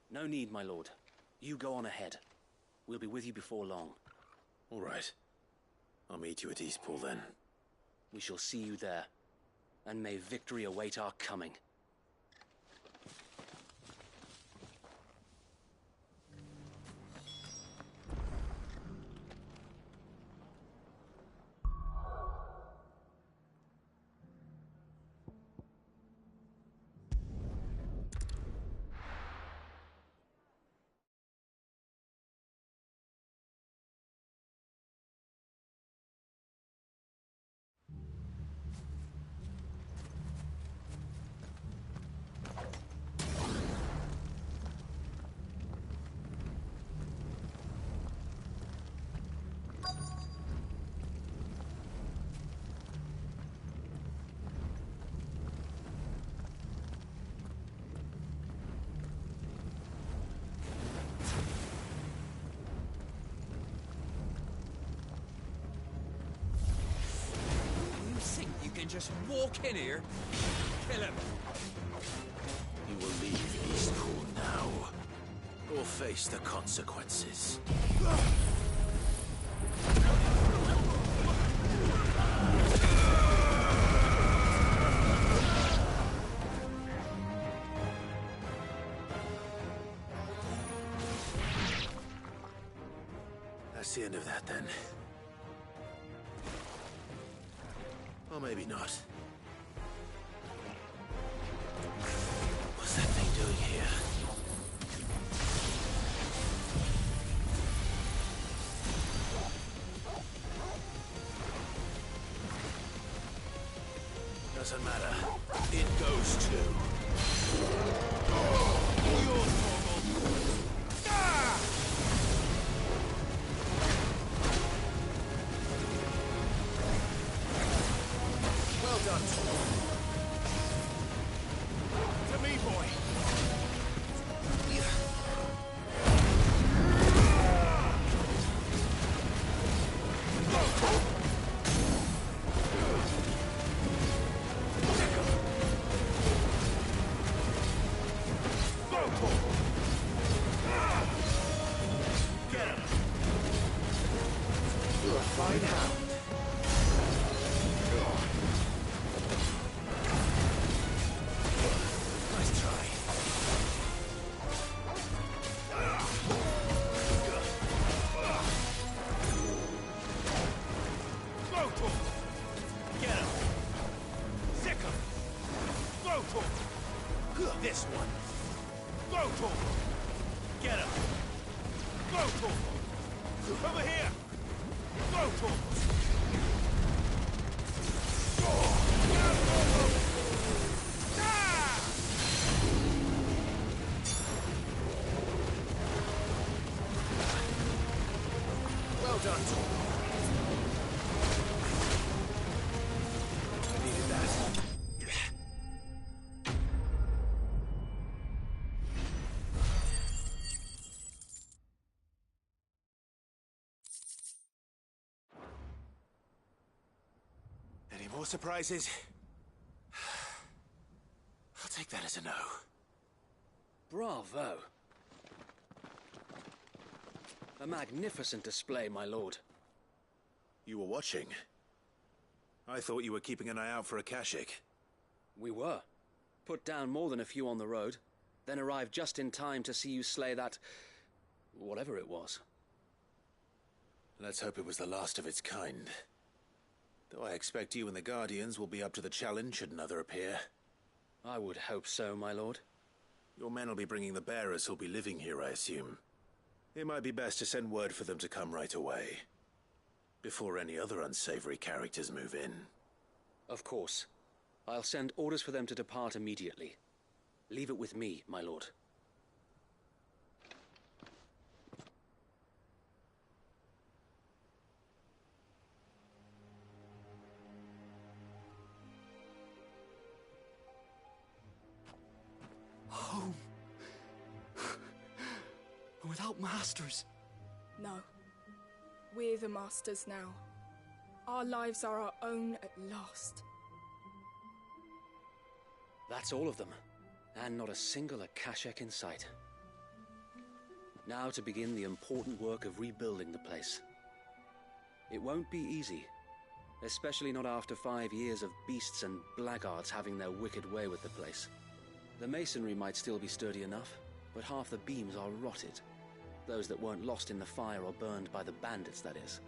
No need, my lord. You go on ahead. We'll be with you before long. All right. I'll meet you at Eastpool then. We shall see you there. And may victory await our coming. just walk in here, kill him. You will leave Eastpool now, or face the consequences. That's the end of that, then. Or maybe not. What's that thing doing here? Doesn't matter. It goes too. Yours, Torgal. Ah! Well done, Torgal. To me, boy. Get him. You're a fine hound. Nice try. Go, Torgal. Get him. Sick him. Go, Torgal. This one. Go, Torgal. Get him. Go, Torgal. Over here. Go, Torgal. Ah! Well done, Torgal. Needed that. Any more surprises? I'll take that as a no. Bravo. A magnificent display, my lord. You were watching. I thought you were keeping an eye out for a Kashik. We were. Put down more than a few on the road, then arrived just in time to see you slay that... whatever it was. Let's hope it was the last of its kind. Though I expect you and the Guardians will be up to the challenge should another appear. I would hope so, my lord. Your men will be bringing the bearers who'll be living here, I assume. It might be best to send word for them to come right away, before any other unsavory characters move in. Of course. I'll send orders for them to depart immediately. Leave it with me, my lord. Home. Without masters. No. We're the masters now. Our lives are our own at last. That's all of them, and not a single Akashak in sight. Now to begin the important work of rebuilding the place. It won't be easy, especially not after 5 years of beasts and blackguards having their wicked way with the place. The masonry might still be sturdy enough, but half the beams are rotted. Those that weren't lost in the fire or burned by the bandits, that is.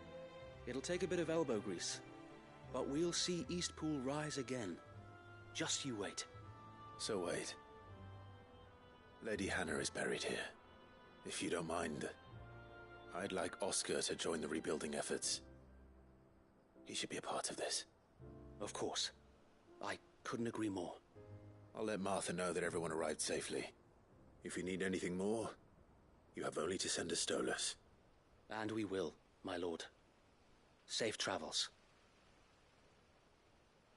It'll take a bit of elbow grease, but we'll see Eastpool rise again. Just you wait. So wait. Lady Hannah is buried here. If you don't mind, I'd like Oscar to join the rebuilding efforts. He should be a part of this. Of course. I couldn't agree more. I'll let Martha know that everyone arrived safely. If you need anything more, you have only to send a Stolas. And we will, my lord. Safe travels.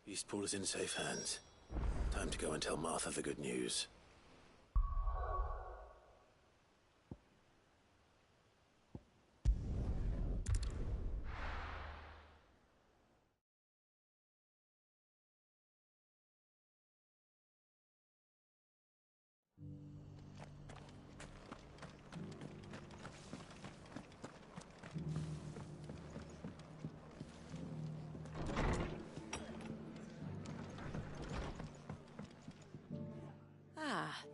Eastpool is in safe hands. Time to go and tell Martha the good news.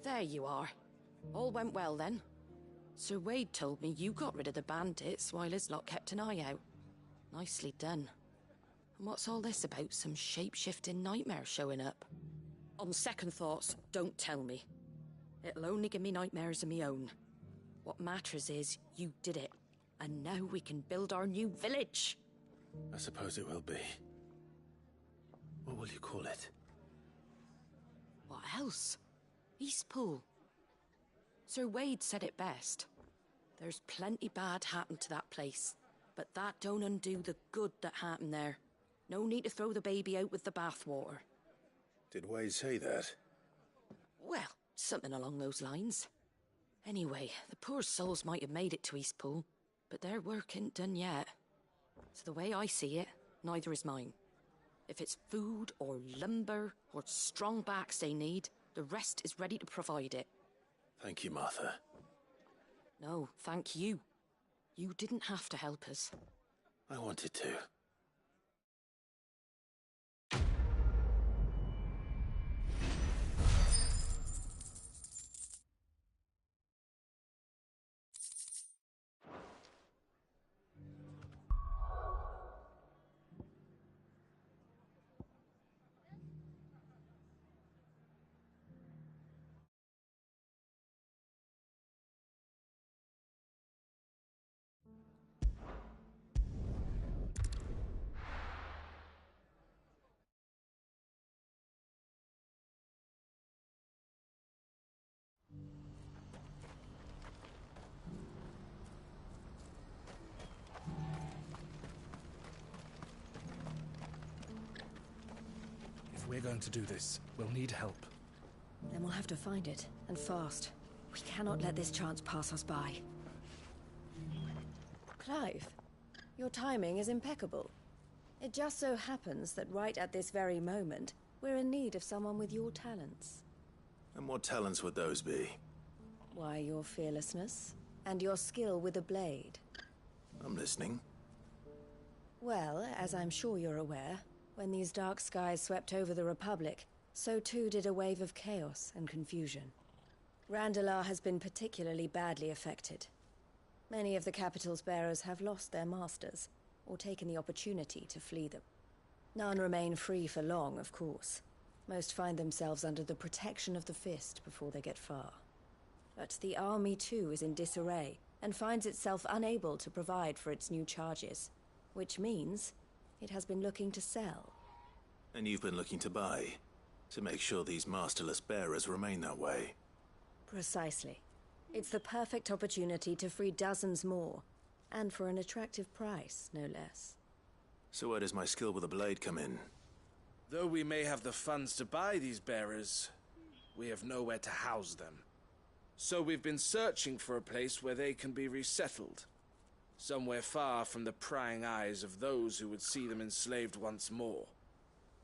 there you are. All went well then. Sir Wade told me you got rid of the bandits while his lot kept an eye out. Nicely done. And what's all this about some shape-shifting nightmare showing up? On second thoughts, don't tell me. It'll only give me nightmares of me own. What matters is you did it. And now we can build our new village. I suppose it will be. What will you call it? What else? Eastpool. Sir Wade said it best. There's plenty bad happened to that place, but that don't undo the good that happened there. No need to throw the baby out with the bathwater. Did Wade say that? Well, something along those lines. Anyway, the poor souls might have made it to Eastpool, but their work ain't done yet. So the way I see it, neither is mine. If it's food or lumber or strong backs they need, the rest is ready to provide it. Thank you, Martha. No, thank you. You didn't have to help us. I wanted to. If we're going to do this, we'll need help. Then we'll have to find it, and fast. We cannot let this chance pass us by. Clive, your timing is impeccable. It just so happens that right at this very moment, we're in need of someone with your talents. And what talents would those be? Why, your fearlessness, and your skill with a blade. I'm listening. Well, as I'm sure you're aware, when these dark skies swept over the Republic, so too did a wave of chaos and confusion. Randalar has been particularly badly affected. Many of the capital's bearers have lost their masters, or taken the opportunity to flee them. None remain free for long, of course. Most find themselves under the protection of the Fist before they get far. But the army too is in disarray, and finds itself unable to provide for its new charges, which means it has been looking to sell. And you've been looking to buy, to make sure these masterless bearers remain that way. Precisely. It's the perfect opportunity to free dozens more, and for an attractive price, no less. So where does my skill with a blade come in? Though we may have the funds to buy these bearers, we have nowhere to house them. So we've been searching for a place where they can be resettled. Somewhere far from the prying eyes of those who would see them enslaved once more.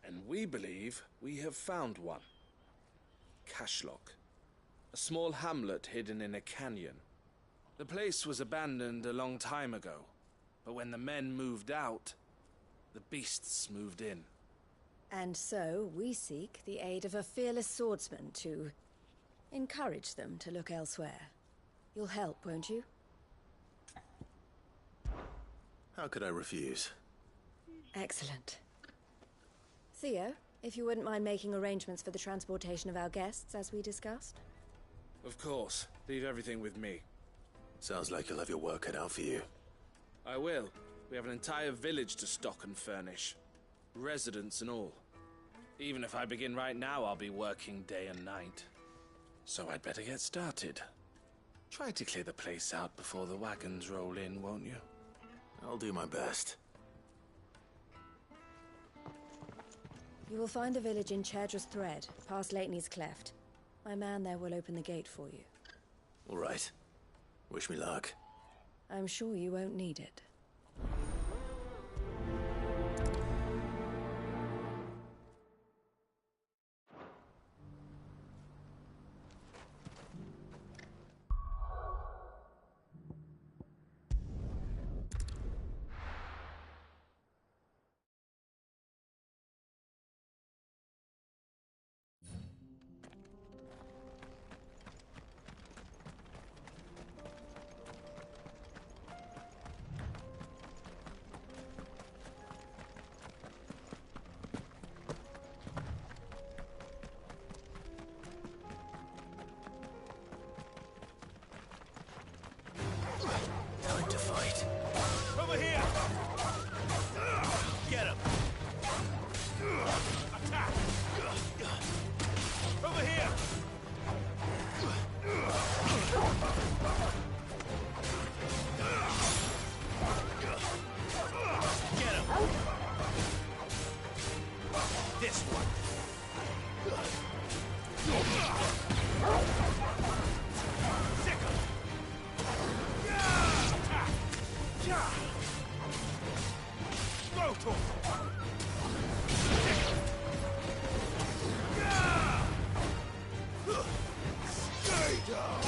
And we believe we have found one. Cashlock. A small hamlet hidden in a canyon. The place was abandoned a long time ago, but when the men moved out, the beasts moved in. And so we seek the aid of a fearless swordsman to encourage them to look elsewhere. You'll help, won't you? How could I refuse? Excellent. Theo, if you wouldn't mind making arrangements for the transportation of our guests, as we discussed. Of course. Leave everything with me. Sounds like you'll have your work cut out for you. I will. We have an entire village to stock and furnish. Residents and all. Even if I begin right now, I'll be working day and night. So I'd better get started. Try to clear the place out before the wagons roll in, won't you? I'll do my best. You will find the village in Chaidra's Thread, past Lateney's Cleft. My man there will open the gate for you. All right. Wish me luck. I'm sure you won't need it. Go, Torgal! Stay down!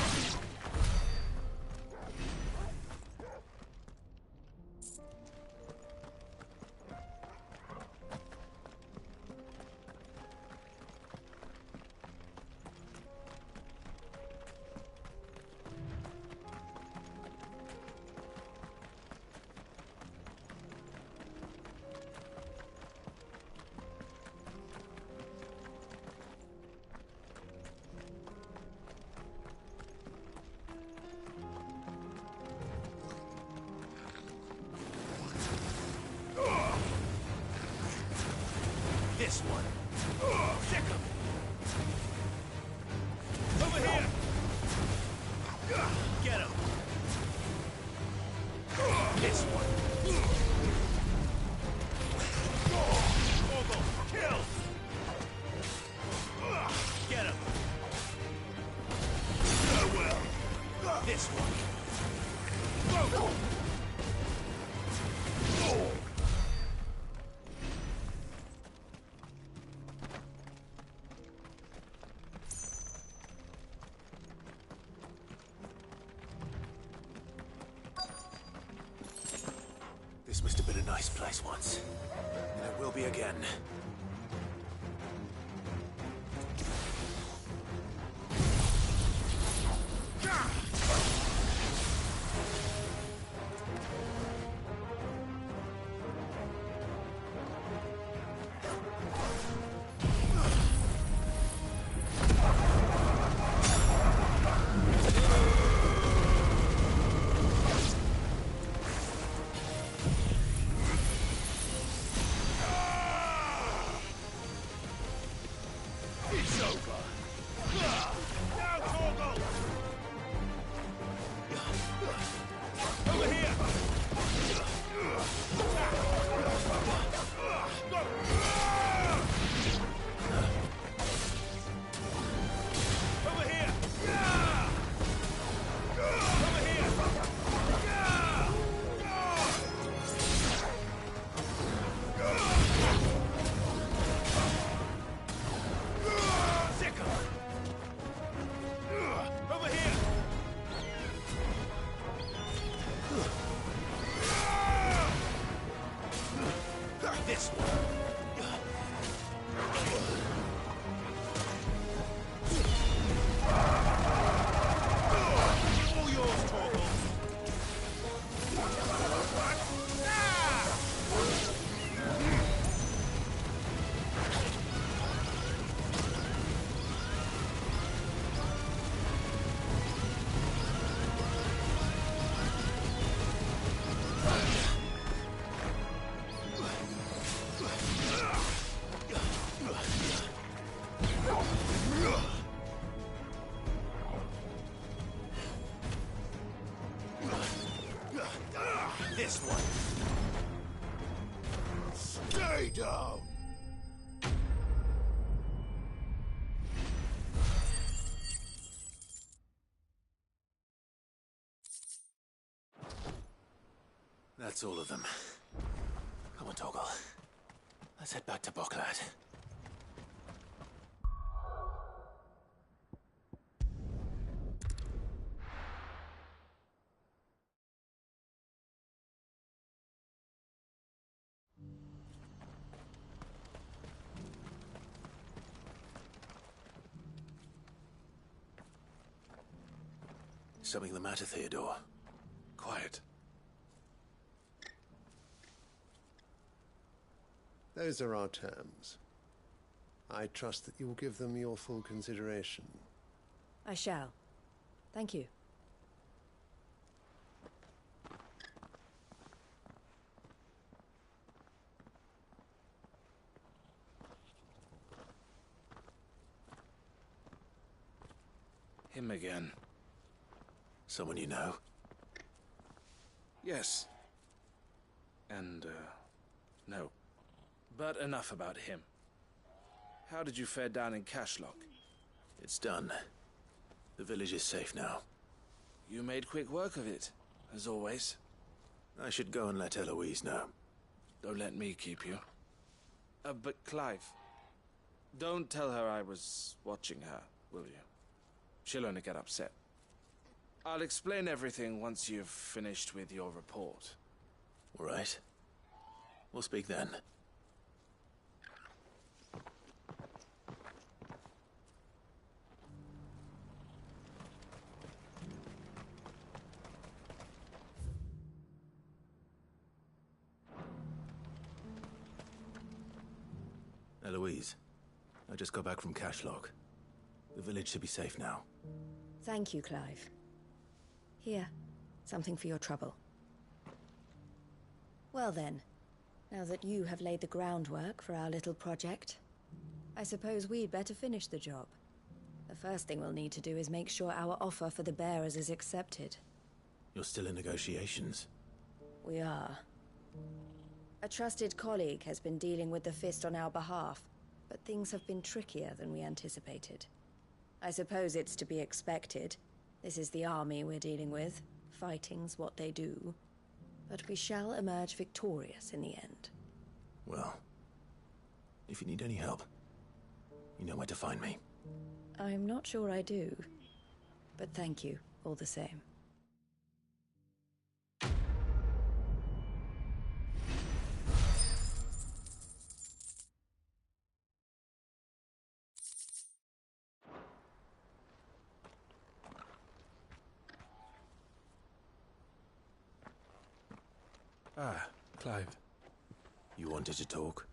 This one. Sick of it. Over here. Get him. This one. Torgal, kill. Get him. Farewell. This one. Go. This must have been a nice place once. And it will be again. It's over. Now, Torgal! Over here! Over here! Over here! Sick of it. Over here! This one. All yours, Torgal. This one. Stay down. That's all of them. Come on, Torgal. Let's head back to Boklad. Something the matter, Theodore? Quiet. Those are our terms. I trust that you will give them your full consideration. I shall. Thank you. Him again. Someone you know? Yes. And, no. But enough about him. How did you fare down in Cashlock? It's done. The village is safe now. You made quick work of it, as always. I should go and let Eloise know. Don't let me keep you. But Clive, don't tell her I was watching her, will you? She'll only get upset. I'll explain everything once you've finished with your report. All right. We'll speak then. Eloise, I just got back from Cashlock. The village should be safe now. Thank you, Clive. Here, something for your trouble. Well then, now that you have laid the groundwork for our little project, I suppose we'd better finish the job. The first thing we'll need to do is make sure our offer for the bearers is accepted. You're still in negotiations? We are. A trusted colleague has been dealing with the Fist on our behalf, but things have been trickier than we anticipated. I suppose it's to be expected. This is the army we're dealing with. Fighting's what they do. But we shall emerge victorious in the end. Well, if you need any help, you know where to find me. I'm not sure I do. But thank you, all the same. Ah, Clive. You wanted to talk?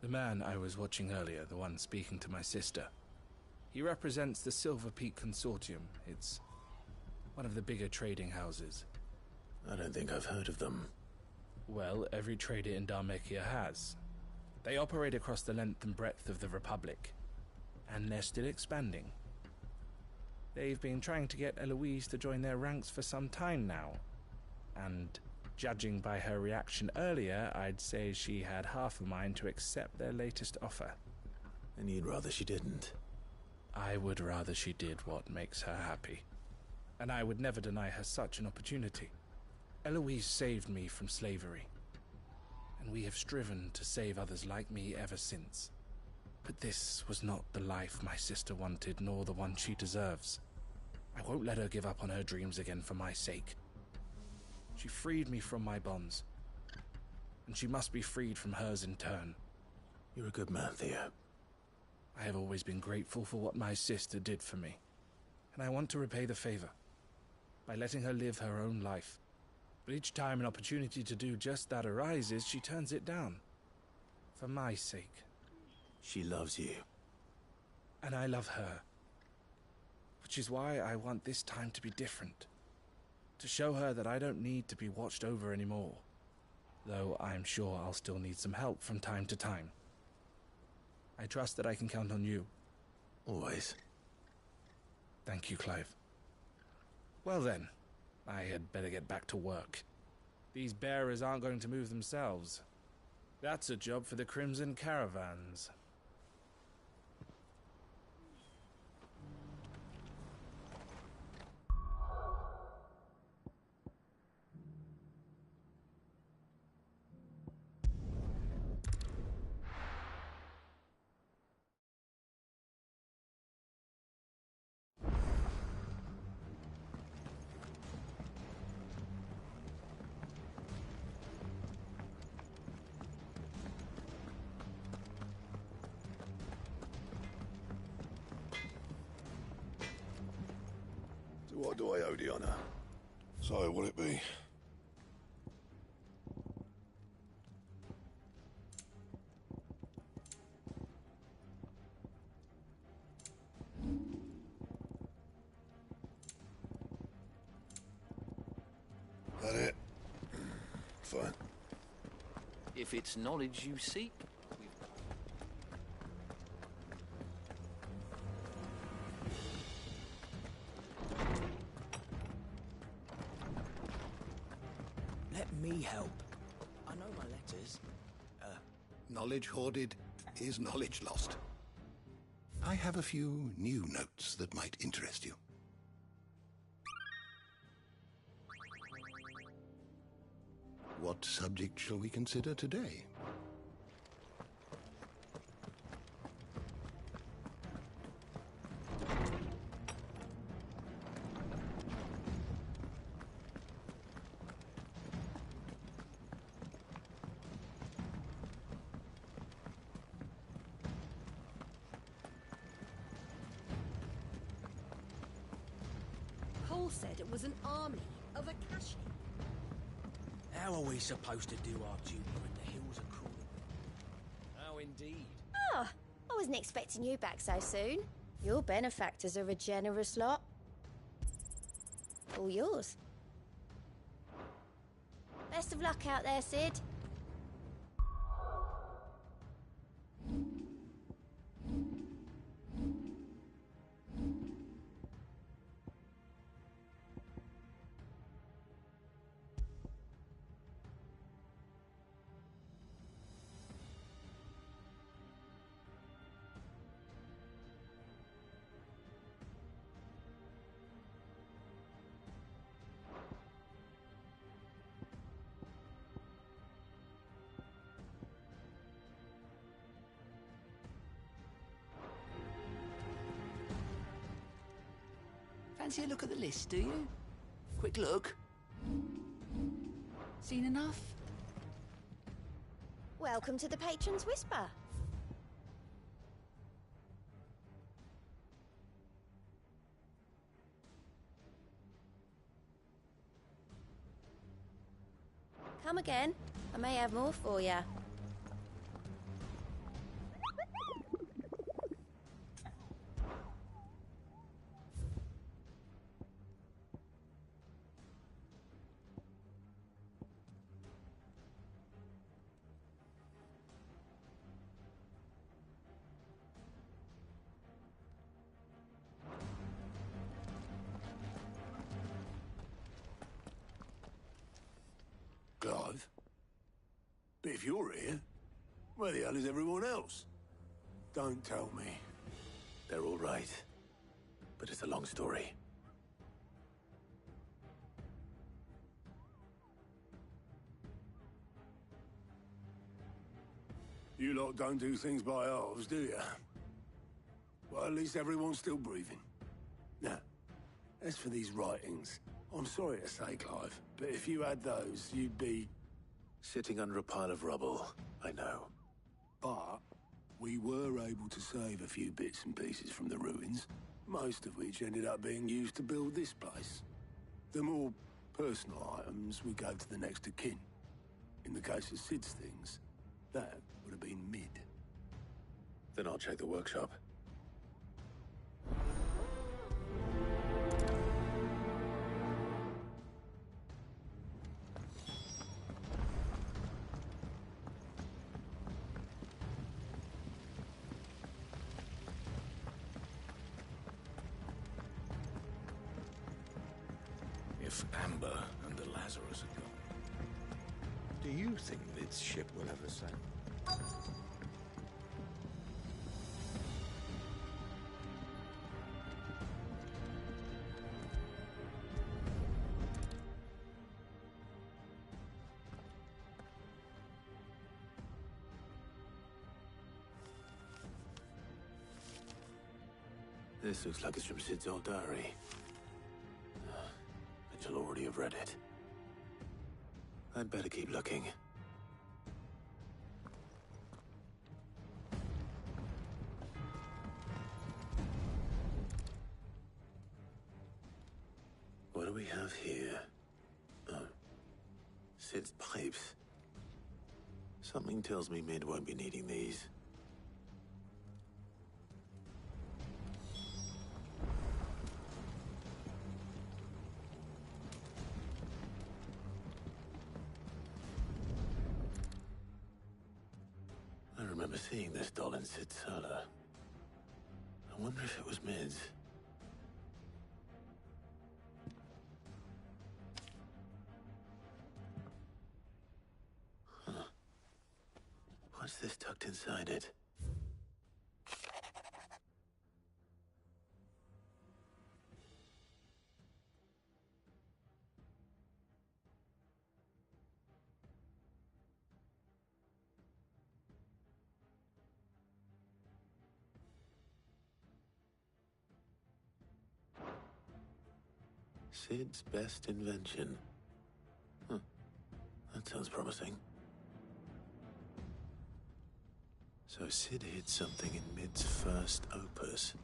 The man I was watching earlier, the one speaking to my sister. He represents the Silver Peak Consortium. It's one of the bigger trading houses. I don't think I've heard of them. Well, every trader in Dhalmekia has. They operate across the length and breadth of the Republic. And they're still expanding. They've been trying to get Eloise to join their ranks for some time now. And judging by her reaction earlier, I'd say she had half a mind to accept their latest offer. And you'd rather she didn't? I would rather she did what makes her happy. And I would never deny her such an opportunity. Eloise saved me from slavery. And we have striven to save others like me ever since. But this was not the life my sister wanted, nor the one she deserves. I won't let her give up on her dreams again for my sake. She freed me from my bonds, and she must be freed from hers in turn. You're a good man, Theo. I have always been grateful for what my sister did for me, and I want to repay the favor by letting her live her own life. But each time an opportunity to do just that arises, she turns it down. For my sake. She loves you. And I love her. Which is why I want this time to be different. To show her that I don't need to be watched over anymore. Though I'm sure I'll still need some help from time to time. I trust that I can count on you. Always. Thank you, Clive. Well then, I had better get back to work. These bearers aren't going to move themselves. That's a job for the Crimson Caravans. What do I owe the honour? So, what'll it be? That it? Fine. If it's knowledge you seek, me help. I know my letters. Knowledge hoarded is knowledge lost. I have a few new notes that might interest you. What subject shall we consider today? Cole said it was an army of Akashi. How are we supposed to do our duty when the hills are crawling? How indeed. Oh, I wasn't expecting you back so soon. Your benefactors are a generous lot. All yours. Best of luck out there, Sid. Fancy a look at the list, do you? Quick look. Seen enough? Welcome to the Patron's Whisper. Come again. I may have more for you. Clive? But if you're here, where the hell is everyone else? Don't tell me. They're all right. But it's a long story. You lot don't do things by halves, do you? Well, at least everyone's still breathing. Now, as for these writings, I'm sorry to say, Clive, but if you had those, you'd be... Sitting under a pile of rubble, I know. But we were able to save a few bits and pieces from the ruins, most of which ended up being used to build this place. The more personal items we gave to the next of kin. In the case of Sid's things, that would have been mid. Then I'll check the workshop. If Amber and the Lazarus are gone, do you think Lid's ship will ever sail? This looks like it's from Sid's old diary. She'll already have read it. I'd better keep looking. What do we have here? Oh. Sid's pipes. Something tells me Mid won't be needing these. I remember seeing this doll in Sid's cellar. I wonder if it was Mid's. Huh. What's this tucked inside it? Sid's best invention. Huh. That sounds promising. So Sid hid something in Mid's first opus.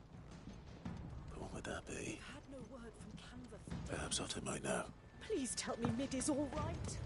But what would that be? Had no word from Canva. Perhaps Otto might know. Please tell me Mid is all right.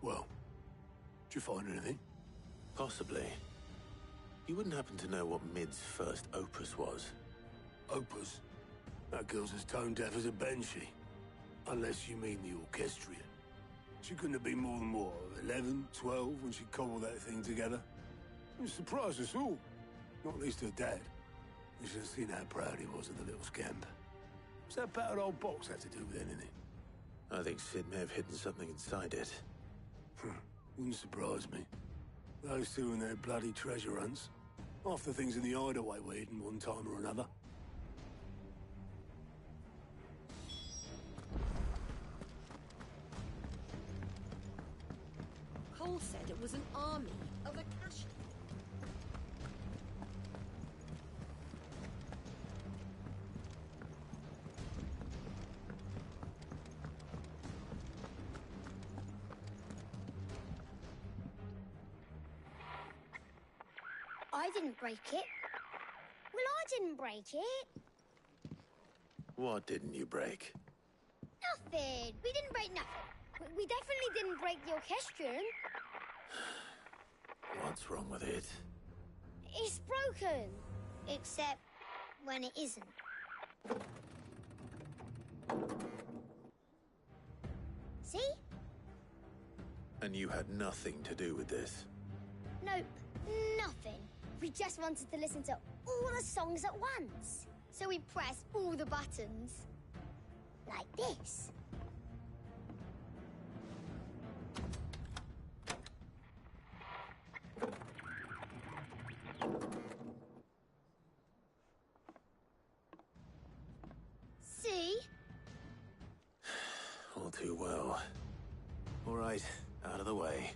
Well, did you find anything? Possibly. You wouldn't happen to know what Mid's first opus was? Opus? That girl's as tone deaf as a banshee. Unless you mean the orchestrion. She couldn't have been more than, what, 11, 12 when she cobbled that thing together? It surprised us all. Not least her dad. You should have seen how proud he was of the little scamp. What's that battered old box had to do with anything? I think Sid may have hidden something inside it. Wouldn't surprise me. Those two and their bloody treasure hunts. Half the things in the hideaway were hidden one time or another. Cole said it was an army of Akashi. I didn't break it. Well, I didn't break it. What didn't you break? Nothing. We didn't break nothing. We definitely didn't break the orchestrion. What's wrong with it? It's broken. Except when it isn't. See? And you had nothing to do with this? Nope, nothing. We just wanted to listen to all the songs at once. So we pressed all the buttons. Like this. See? All too well. All right, out of the way.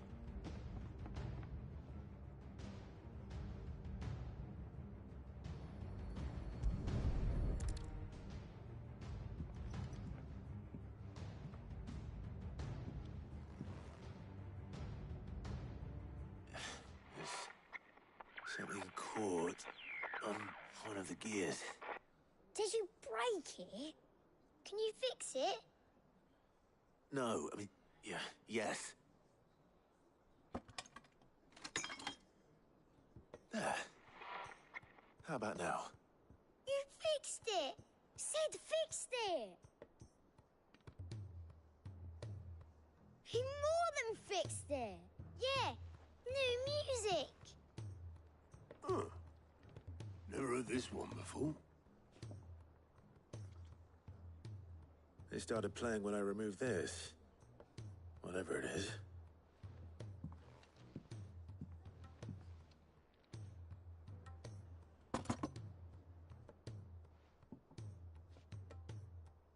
Something caught on one of the gears. Did you break it? Can you fix it? No, I mean, yeah, yes. There. How about now? You fixed it! Sid fixed it! He more than fixed it! Yeah, new music! Huh. Never heard this one before. They started playing when I removed this. Whatever it is.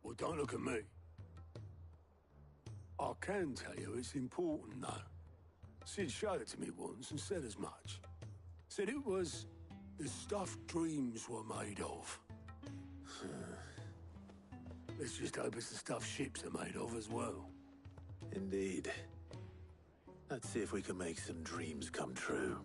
Well, don't look at me. I can tell you it's important, though. Sid showed it to me once and said as much. Said it was the stuff dreams were made of. Let's just hope it's the stuff ships are made of as well. Indeed. Let's see if we can make some dreams come true.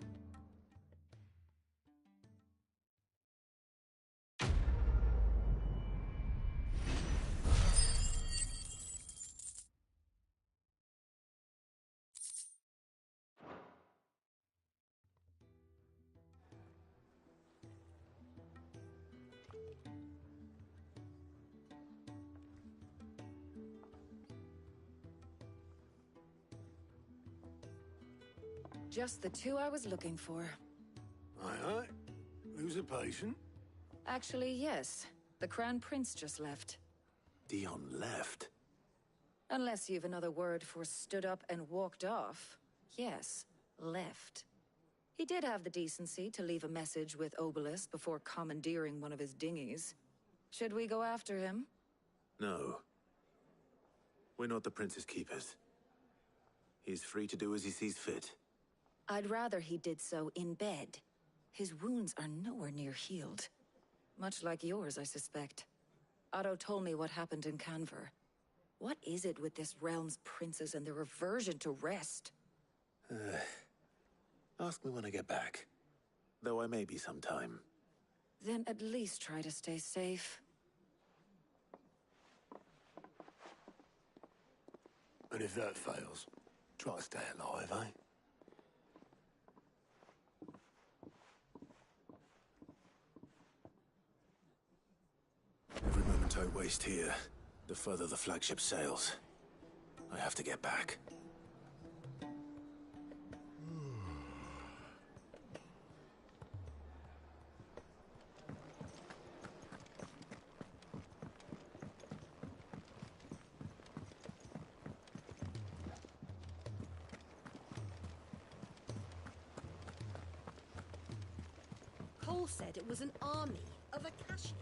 Just the two I was looking for. Aye, aye. Who's patient? Actually, yes. The Crown Prince just left. Dion left? Unless you've another word for stood up and walked off. Yes, left. He did have the decency to leave a message with Obelisk before commandeering one of his dinghies. Should we go after him? No. We're not the Prince's keepers. He's free to do as he sees fit. I'd rather he did so in bed. His wounds are nowhere near healed. Much like yours, I suspect. Otto told me what happened in Canver. What is it with this realm's princes and their aversion to rest? Ask me when I get back. Though I may be sometime. Then at least try to stay safe. And if that fails, try to stay alive, eh? Every moment I waste here, the further the flagship sails. I have to get back. Cole said it was an army of Akashi.